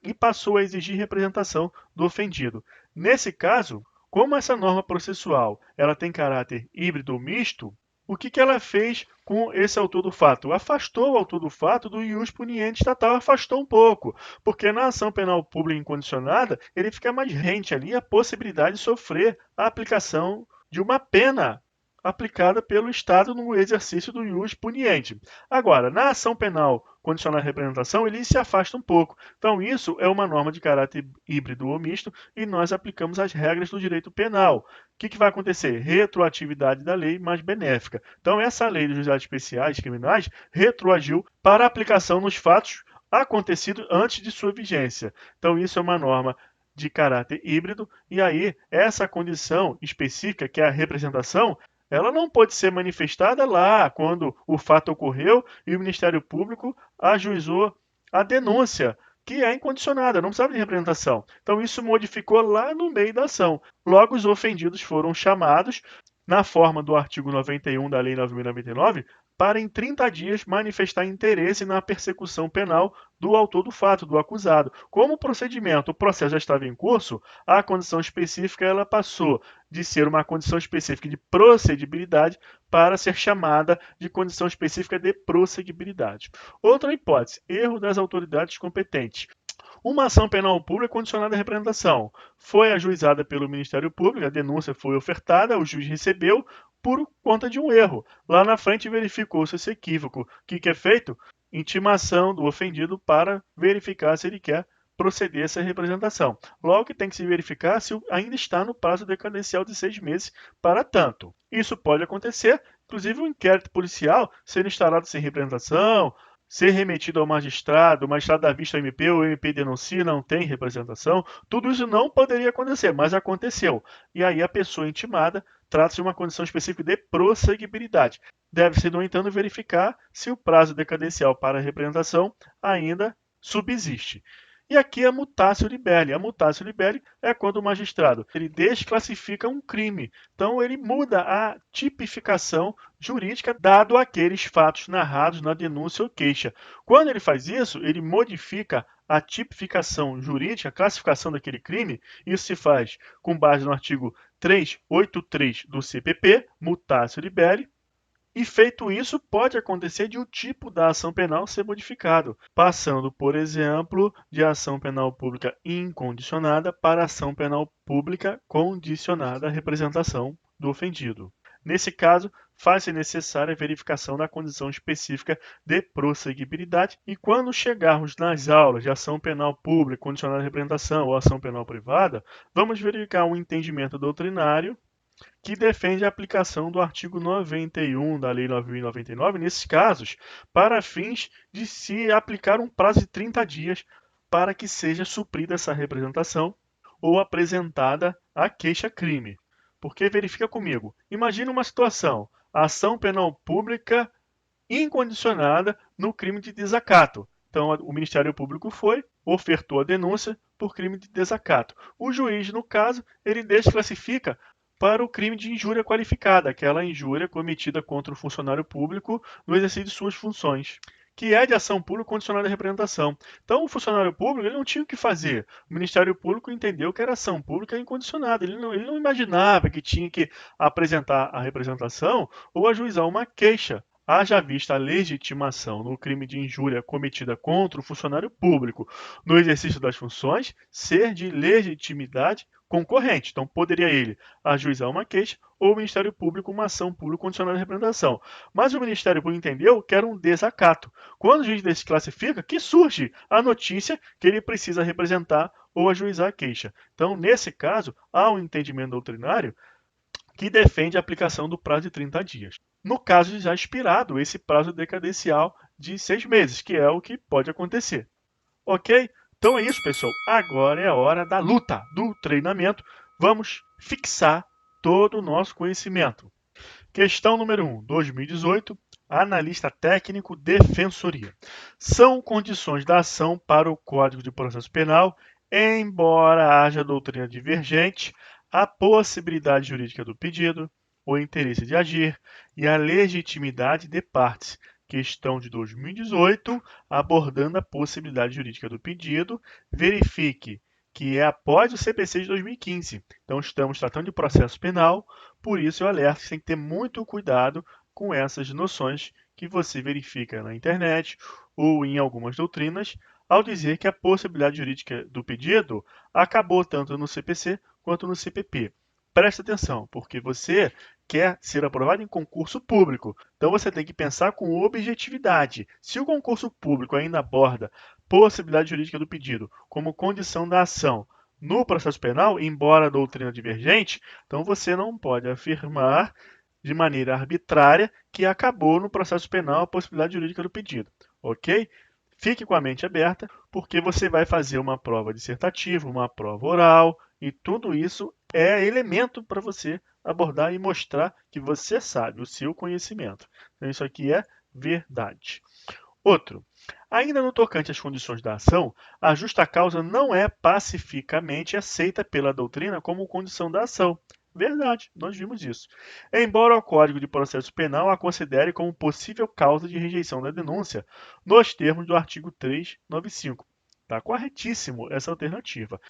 Speaker 1: e passou a exigir representação do ofendido. Nesse caso, como essa norma processual ela tem caráter híbrido ou misto, o que ela fez com esse autor do fato? Afastou o autor do fato do ius puniente estatal, afastou um pouco, porque na ação penal pública incondicionada, ele fica mais rente ali a possibilidade de sofrer a aplicação de uma pena aplicada pelo Estado no exercício do ius puniente. Agora, na ação penal condicionada à representação, ele se afasta um pouco. Então, isso é uma norma de caráter híbrido ou misto e nós aplicamos as regras do direito penal. O que vai acontecer? Retroatividade da lei mais benéfica. Então, essa lei dos juizados especiais criminais retroagiu para aplicação nos fatos acontecidos antes de sua vigência. Então, isso é uma norma de caráter híbrido, e aí essa condição específica, que é a representação, ela não pode ser manifestada lá quando o fato ocorreu e o Ministério Público ajuizou a denúncia, que é incondicionada, não precisava de representação. Então isso modificou lá no meio da ação. Logo, os ofendidos foram chamados, na forma do artigo 91 da Lei 9.099, para em 30 dias manifestar interesse na persecução penal do autor do fato, do acusado. Como o processo já estava em curso, a condição específica ela passou de ser uma condição específica de procedibilidade para ser chamada de condição específica de prosseguibilidade. Outra hipótese, erro das autoridades competentes. Uma ação penal pública condicionada à representação. Foi ajuizada pelo Ministério Público, a denúncia foi ofertada, o juiz recebeu por conta de um erro. Lá na frente verificou-se esse equívoco. O que é feito? Intimação do ofendido para verificar se ele quer proceder a essa representação. Logo que tem que se verificar se ainda está no prazo decadencial de 6 meses para tanto. Isso pode acontecer, inclusive o inquérito policial sendo instaurado sem representação, ser remetido ao magistrado, o magistrado dá vista ao MP, o MP denuncia, não tem representação, tudo isso não poderia acontecer, mas aconteceu. E aí a pessoa intimada trata-se de uma condição específica de prosseguibilidade. Deve-se, no entanto, verificar se o prazo decadencial para a representação ainda subsiste. E aqui a mutatio libelli. A mutatio libelli é quando o magistrado ele desclassifica um crime. Então, ele muda a tipificação jurídica dado aqueles fatos narrados na denúncia ou queixa. Quando ele faz isso, ele modifica a tipificação jurídica, a classificação daquele crime. Isso se faz com base no artigo 383 do CPP, mutatio libelli. E feito isso, pode acontecer de o tipo da ação penal ser modificado, passando, por exemplo, de ação penal pública incondicionada para ação penal pública condicionada à representação do ofendido. Nesse caso, faz-se necessária a verificação da condição específica de prosseguibilidade e quando chegarmos nas aulas de ação penal pública condicionada à representação ou ação penal privada, vamos verificar um entendimento doutrinário que defende a aplicação do artigo 91 da Lei 9.099, nesses casos, para fins de se aplicar um prazo de 30 dias para que seja suprida essa representação ou apresentada a queixa-crime. Porque verifica comigo, imagina uma situação, ação penal pública incondicionada no crime de desacato. Então, o Ministério Público ofertou a denúncia por crime de desacato. O juiz, no caso, ele desclassifica para o crime de injúria qualificada, aquela injúria cometida contra o funcionário público no exercício de suas funções, que é de ação pública condicionada à representação. Então, o funcionário público ele não tinha o que fazer. O Ministério Público entendeu que era ação pública incondicionada. Ele não imaginava que tinha que apresentar a representação ou ajuizar uma queixa. Haja vista a legitimação no crime de injúria cometida contra o funcionário público no exercício das funções ser de legitimidade concorrente. Então, poderia ele ajuizar uma queixa ou o Ministério Público uma ação pública condicionada à representação. Mas o Ministério Público entendeu que era um desacato. Quando o juiz desclassifica, que surge a notícia que ele precisa representar ou ajuizar a queixa. Então, nesse caso, há um entendimento doutrinário que defende a aplicação do prazo de 30 dias. No caso de já expirado esse prazo decadencial de 6 meses, que é o que pode acontecer. Ok? Então é isso, pessoal. Agora é a hora da luta, do treinamento. Vamos fixar todo o nosso conhecimento. Questão número 1, 2018. Analista técnico, defensoria. São condições da ação para o Código de Processo Penal, embora haja doutrina divergente, a possibilidade jurídica do pedido, o interesse de agir e a legitimidade de partes. Questão de 2018, abordando a possibilidade jurídica do pedido. Verifique que é após o CPC de 2015. Então, estamos tratando de processo penal, por isso eu alerto que tem que ter muito cuidado com essas noções que você verifica na internet ou em algumas doutrinas, ao dizer que a possibilidade jurídica do pedido acabou tanto no CPC quanto no CPP. Preste atenção, porque você quer ser aprovado em concurso público. Então, você tem que pensar com objetividade. Se o concurso público ainda aborda possibilidade jurídica do pedido como condição da ação no processo penal, embora a doutrina divergente, então você não pode afirmar de maneira arbitrária que acabou no processo penal a possibilidade jurídica do pedido. Ok? fique com a mente aberta, porque você vai fazer uma prova dissertativa, uma prova oral, e tudo isso é elemento para você abordar e mostrar que você sabe o seu conhecimento. Então, isso aqui é verdade. Outro, ainda no tocante às condições da ação, a justa causa não é pacificamente aceita pela doutrina como condição da ação. Verdade, nós vimos isso. Embora o Código de Processo Penal a considere como possível causa de rejeição da denúncia, nos termos do artigo 395. Está corretíssimo essa alternativa.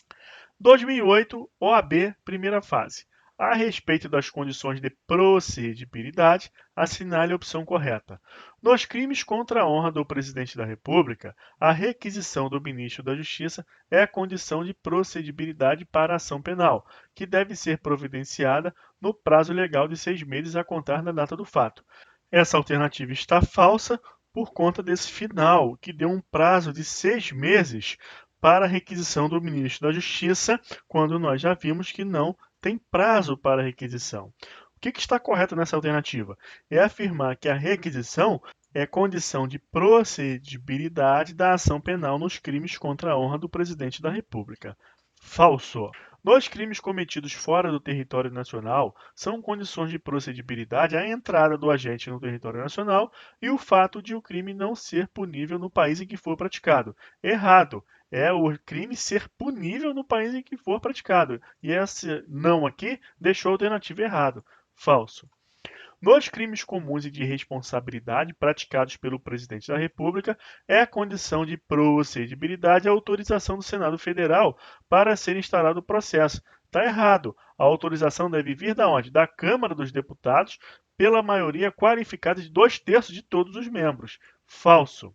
Speaker 1: 2008, OAB, primeira fase. A respeito das condições de procedibilidade, assinale a opção correta. Nos crimes contra a honra do Presidente da República, a requisição do Ministro da Justiça é a condição de procedibilidade para a ação penal, que deve ser providenciada no prazo legal de 6 meses a contar da data do fato. Essa alternativa está falsa por conta desse final, que deu um prazo de 6 meses para a requisição do Ministro da Justiça, quando nós já vimos que não tem prazo para requisição. O que está correto nessa alternativa? É afirmar que a requisição é condição de procedibilidade da ação penal nos crimes contra a honra do Presidente da República. Falso. Nos crimes cometidos fora do território nacional, são condições de procedibilidade a entrada do agente no território nacional e o fato de o crime não ser punível no país em que for praticado. Errado. É o crime ser punível no país em que for praticado. E esse não aqui deixou a alternativa errado. Falso. Nos crimes comuns e de responsabilidade praticados pelo Presidente da República, é a condição de procedibilidade a autorização do Senado Federal para ser instaurado o processo. Está errado. A autorização deve vir da onde? Da Câmara dos Deputados, pela maioria qualificada de 2/3 de todos os membros. Falso.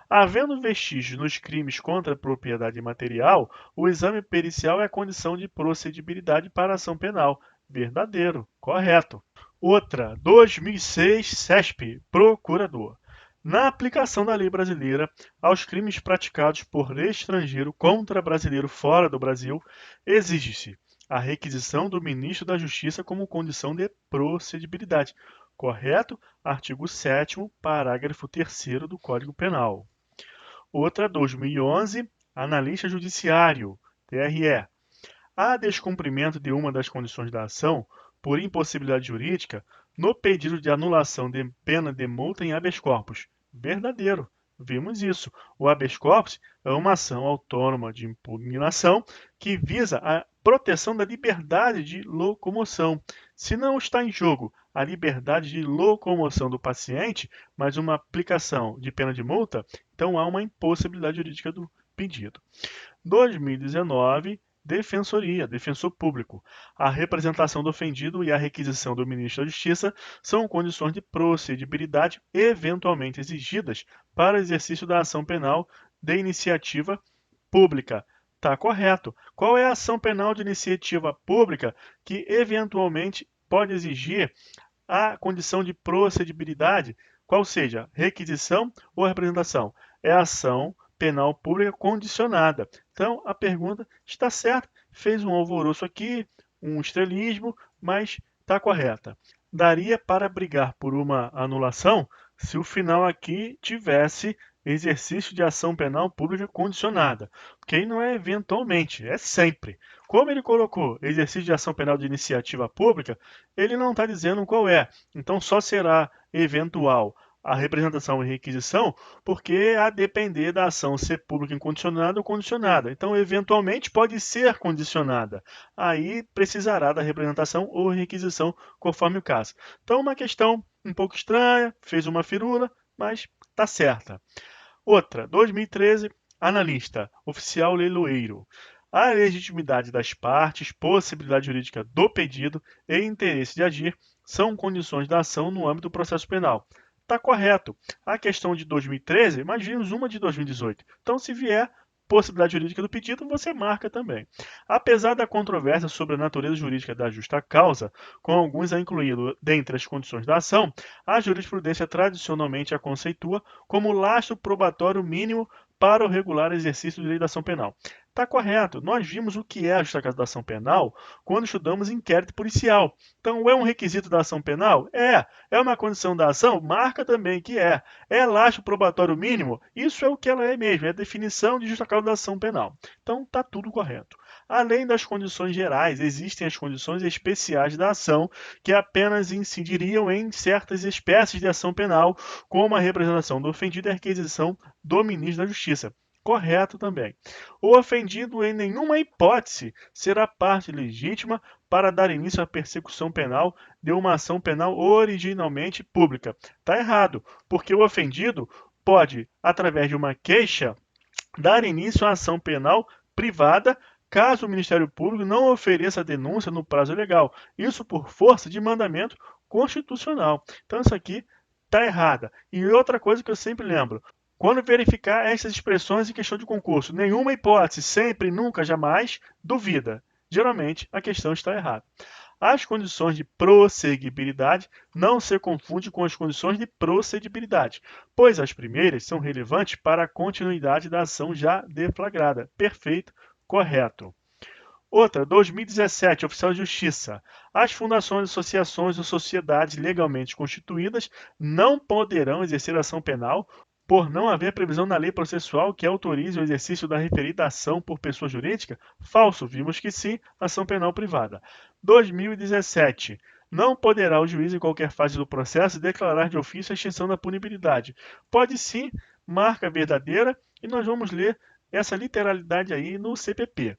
Speaker 1: Havendo vestígios nos crimes contra a propriedade material, o exame pericial é a condição de procedibilidade para a ação penal. Verdadeiro. Correto. Outra, 2006, CESP, procurador. Na aplicação da lei brasileira aos crimes praticados por estrangeiro contra brasileiro fora do Brasil, exige-se a requisição do ministro da Justiça como condição de procedibilidade. Correto? Artigo 7º, parágrafo 3º do Código Penal. Outra, 2011, analista judiciário, TRE. Há descumprimento de uma das condições da ação, por impossibilidade jurídica, no pedido de anulação de pena de multa em habeas corpus. Verdadeiro. Vimos isso. O habeas corpus é uma ação autônoma de impugnação que visa a proteção da liberdade de locomoção. Se não está em jogo a liberdade de locomoção do paciente, mas uma aplicação de pena de multa, então há uma impossibilidade jurídica do pedido. 2019, Defensoria, Defensor Público. A representação do ofendido e a requisição do Ministro da Justiça são condições de procedibilidade eventualmente exigidas para o exercício da ação penal de iniciativa pública. Está correto. Qual é a ação penal de iniciativa pública que eventualmente pode exigir a condição de procedibilidade, qual seja requisição ou representação? É a ação penal pública condicionada. Então, a pergunta está certa, fez um alvoroço aqui, um estrelismo, mas está correta. Daria para brigar por uma anulação se o final aqui tivesse exercício de ação penal pública condicionada, porque aí não é eventualmente, é sempre. Como ele colocou exercício de ação penal de iniciativa pública, ele não está dizendo qual é. Então, só será eventual a representação e requisição, porque a depender da ação ser pública incondicionada ou condicionada. Então, eventualmente, pode ser condicionada. Aí precisará da representação ou requisição, conforme o caso. Então, uma questão um pouco estranha, fez uma firula, mas está certa. Outra, 2013, analista, oficial leiloeiro. A legitimidade das partes, possibilidade jurídica do pedido e interesse de agir são condições da ação no âmbito do processo penal. Está correto. A questão de 2013, mas vimos uma de 2018. Então, se vier possibilidade jurídica do pedido, você marca também. Apesar da controvérsia sobre a natureza jurídica da justa causa, com alguns a incluí-lo dentre as condições da ação, a jurisprudência tradicionalmente a conceitua como lastro probatório mínimo para o regular exercício do direito da ação penal. Está correto. Nós vimos o que é a justa causa da ação penal quando estudamos inquérito policial. Então, é um requisito da ação penal? É uma condição da ação? Marca também que é. É lastro probatório mínimo? Isso é o que ela é mesmo, é a definição de justa causa da ação penal. Então, está tudo correto. Além das condições gerais, existem as condições especiais da ação, que apenas incidiriam em certas espécies de ação penal, como a representação do ofendido e a requisição do ministro da Justiça. Correto também. O ofendido, em nenhuma hipótese, será parte legítima para dar início à persecução penal de uma ação penal originalmente pública. Está errado, porque o ofendido pode, através de uma queixa, dar início à ação penal privada caso o Ministério Público não ofereça a denúncia no prazo legal. Isso por força de mandamento constitucional. Então, isso aqui está errada. E outra coisa que eu sempre lembro, quando verificar essas expressões em questão de concurso, nenhuma hipótese, sempre, nunca, jamais, duvida. Geralmente, a questão está errada. As condições de prosseguibilidade não se confundem com as condições de procedibilidade, pois as primeiras são relevantes para a continuidade da ação já deflagrada. Perfeito, correto. Outra, 2017, Oficial de Justiça. As fundações, associações ou sociedades legalmente constituídas não poderão exercer ação penal por não haver previsão na lei processual que autorize o exercício da referida ação por pessoa jurídica? Falso, vimos que sim, ação penal privada. 2017. Não poderá o juiz, em qualquer fase do processo, declarar de ofício a extinção da punibilidade. Pode sim, marca verdadeira, e nós vamos ler essa literalidade aí no CPP.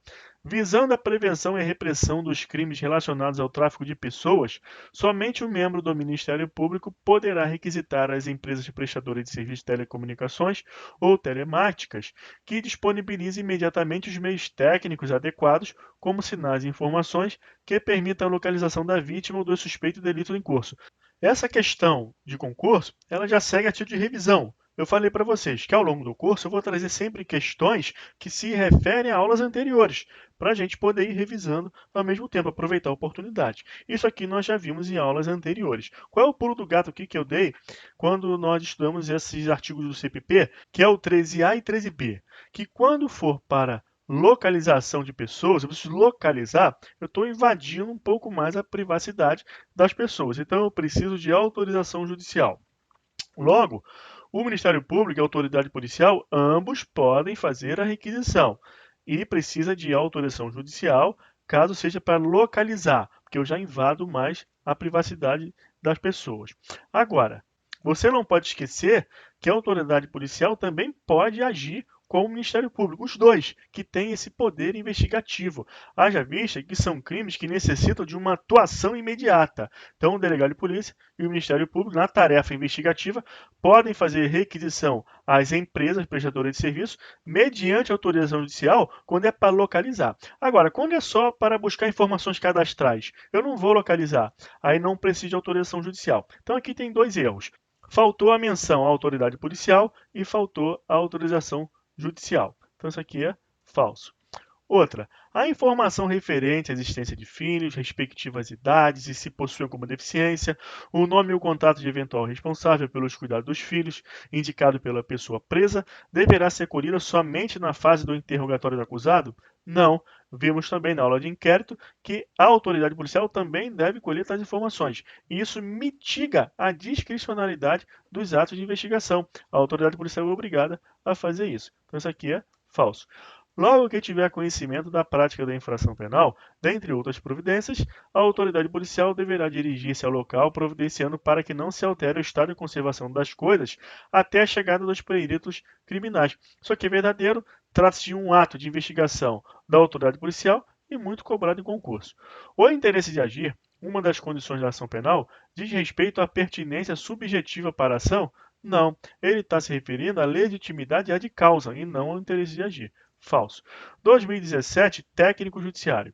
Speaker 1: Visando a prevenção e repressão dos crimes relacionados ao tráfico de pessoas, somente um membro do Ministério Público poderá requisitar às empresas prestadoras de serviços de telecomunicações ou telemáticas que disponibilizem imediatamente os meios técnicos adequados, como sinais e informações, que permitam a localização da vítima ou do suspeito de delito em curso. Essa questão de concurso, ela já segue a título de revisão. Eu falei para vocês que ao longo do curso eu vou trazer sempre questões que se referem a aulas anteriores, para a gente poder ir revisando ao mesmo tempo, aproveitar a oportunidade. Isso aqui nós já vimos em aulas anteriores. Qual é o pulo do gato aqui que eu dei quando nós estudamos esses artigos do CPP, que é o 13A e 13B? Que quando for para localização de pessoas, eu preciso localizar, eu estou invadindo um pouco mais a privacidade das pessoas. Então eu preciso de autorização judicial. Logo, o Ministério Público e a autoridade policial, ambos podem fazer a requisição e precisa de autorização judicial, caso seja para localizar, porque eu já invado mais a privacidade das pessoas. Agora, você não pode esquecer que a autoridade policial também pode agir com o Ministério Público, os dois, que têm esse poder investigativo. Haja vista que são crimes que necessitam de uma atuação imediata. Então, o delegado de polícia e o Ministério Público, na tarefa investigativa, podem fazer requisição às empresas prestadoras de serviço mediante autorização judicial quando é para localizar. Agora, quando é só para buscar informações cadastrais, eu não vou localizar, aí não precisa de autorização judicial. Então, aqui tem dois erros. Faltou a menção à autoridade policial e faltou a autorização judicial. Então, isso aqui é falso. Outra, a informação referente à existência de filhos, respectivas idades e se possuem alguma deficiência, o nome e o contato de eventual responsável pelos cuidados dos filhos, indicado pela pessoa presa, deverá ser colhida somente na fase do interrogatório do acusado? Não. Vimos também na aula de inquérito que a autoridade policial também deve colher tais informações. E isso mitiga a discricionalidade dos atos de investigação. A autoridade policial é obrigada a fazer isso. Então, isso aqui é falso. Logo que tiver conhecimento da prática da infração penal, dentre outras providências, a autoridade policial deverá dirigir-se ao local providenciando para que não se altere o estado de conservação das coisas até a chegada dos peritos criminais. Isso aqui é verdadeiro, trata-se de um ato de investigação da autoridade policial e muito cobrado em concurso. O interesse de agir, uma das condições da ação penal, diz respeito à pertinência subjetiva para a ação? Não, ele está se referindo à legitimidade e à de causa, e não ao interesse de agir. Falso. 2017, técnico judiciário.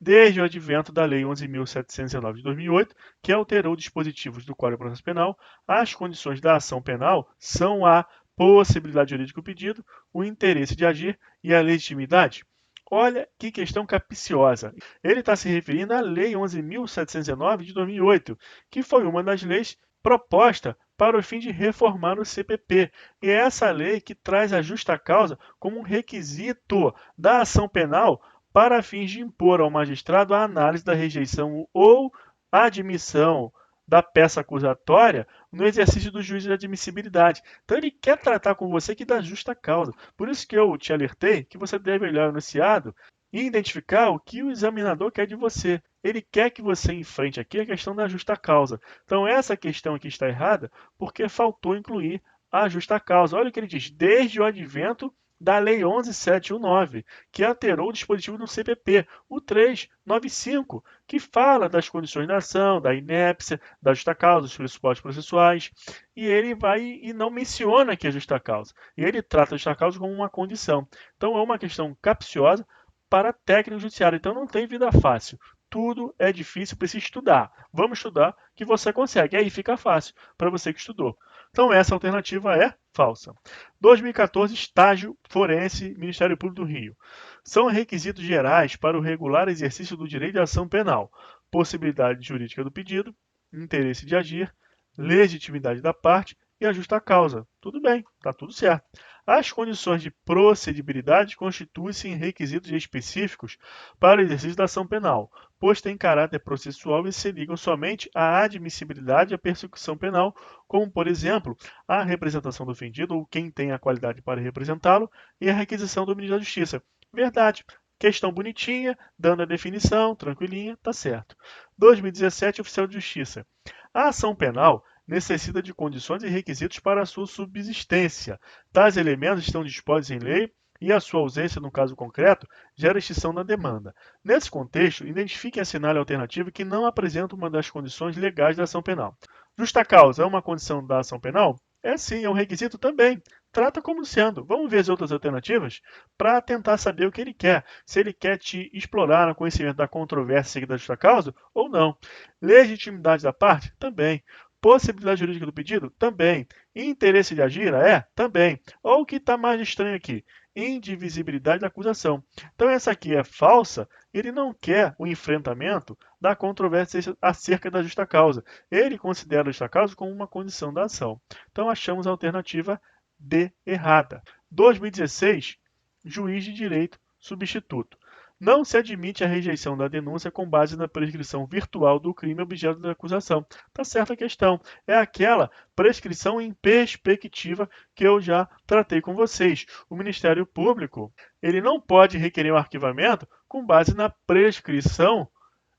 Speaker 1: Desde o advento da Lei 11.719 de 2008, que alterou dispositivos do Código de Processo Penal, as condições da ação penal são a possibilidade jurídica do pedido, o interesse de agir e a legitimidade. Olha que questão capciosa. Ele está se referindo à Lei 11.719 de 2008, que foi uma das leis proposta para o fim de reformar o CPP. E é essa lei que traz a justa causa como um requisito da ação penal para fins de impor ao magistrado a análise da rejeição ou admissão da peça acusatória no exercício do juízo de admissibilidade. Então ele quer tratar com você que dá justa causa. Por isso que eu te alertei que você deve olhar o enunciado e identificar o que o examinador quer de você. Ele quer que você enfrente aqui a questão da justa causa. Então essa questão aqui está errada porque faltou incluir a justa causa. Olha o que ele diz: desde o advento da Lei 11.719, que alterou o dispositivo do CPP, o 395, que fala das condições da ação, da inépcia, da justa causa, dos pressupostos processuais, e ele vai e não menciona aqui a justa causa. E ele trata a justa causa como uma condição. Então é uma questão capciosa para técnico judiciário. Então não tem vida fácil. Tudo é difícil, precisa estudar. Vamos estudar que você consegue. Aí fica fácil para você que estudou. Então essa alternativa é falsa. 2014, estágio forense, Ministério Público do Rio. São requisitos gerais para o regular exercício do direito de ação penal: possibilidade jurídica do pedido, interesse de agir, legitimidade da parte e a justa causa. Tudo bem, está tudo certo. As condições de procedibilidade constituem-se em requisitos específicos para o exercício da ação penal, pois têm caráter processual e se ligam somente à admissibilidade e à persecução penal, como, por exemplo, a representação do ofendido ou quem tem a qualidade para representá-lo e a requisição do ministro da Justiça. Verdade. Questão bonitinha, dando a definição, tranquilinha, tá certo. 2017, Oficial de Justiça. A ação penal necessita de condições e requisitos para a sua subsistência. Tais elementos estão dispostos em lei e a sua ausência, no caso concreto, gera extinção da demanda. Nesse contexto, identifique e assinale a alternativa que não apresenta uma das condições legais da ação penal. Justa causa é uma condição da ação penal? É sim, é um requisito também. Trata como sendo. Vamos ver as outras alternativas para tentar saber o que ele quer. Se ele quer te explorar no conhecimento da controvérsia seguida da justa causa ou não. Legitimidade da parte? Também. Possibilidade jurídica do pedido? Também. Interesse de agir? É? Também. Ou o que está mais estranho aqui? Indivisibilidade da acusação. Então essa aqui é falsa, ele não quer o enfrentamento da controvérsia acerca da justa causa. Ele considera a justa causa como uma condição da ação. Então achamos a alternativa D errada. 2016, juiz de direito substituto. Não se admite a rejeição da denúncia com base na prescrição virtual do crime objeto da acusação. Está certa a questão. É aquela prescrição em perspectiva que eu já tratei com vocês. O Ministério Público, ele não pode requerer um arquivamento com base na prescrição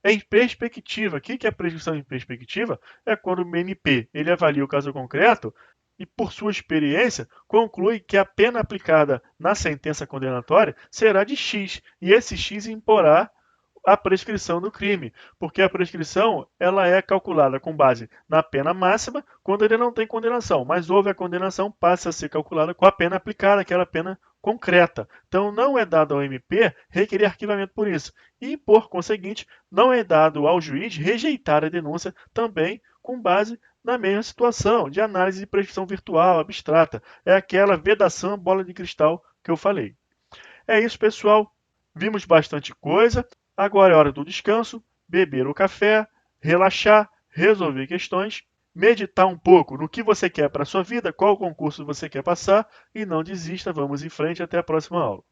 Speaker 1: em perspectiva. O que é prescrição em perspectiva? É quando o MP ele avalia o caso concreto e, por sua experiência, conclui que a pena aplicada na sentença condenatória será de X, e esse X imporá a prescrição do crime, porque a prescrição ela é calculada com base na pena máxima quando ele não tem condenação, mas houve a condenação, passa a ser calculada com a pena aplicada, aquela pena concreta. Então não é dado ao MP requerer arquivamento por isso, e por conseguinte não é dado ao juiz rejeitar a denúncia também com base na mesma situação de análise de prescrição virtual, abstrata. É aquela vedação bola de cristal que eu falei. É isso, pessoal. Vimos bastante coisa. Agora é hora do descanso, beber o café, relaxar, resolver questões, meditar um pouco no que você quer para a sua vida, qual concurso você quer passar e não desista. Vamos em frente. Até a próxima aula.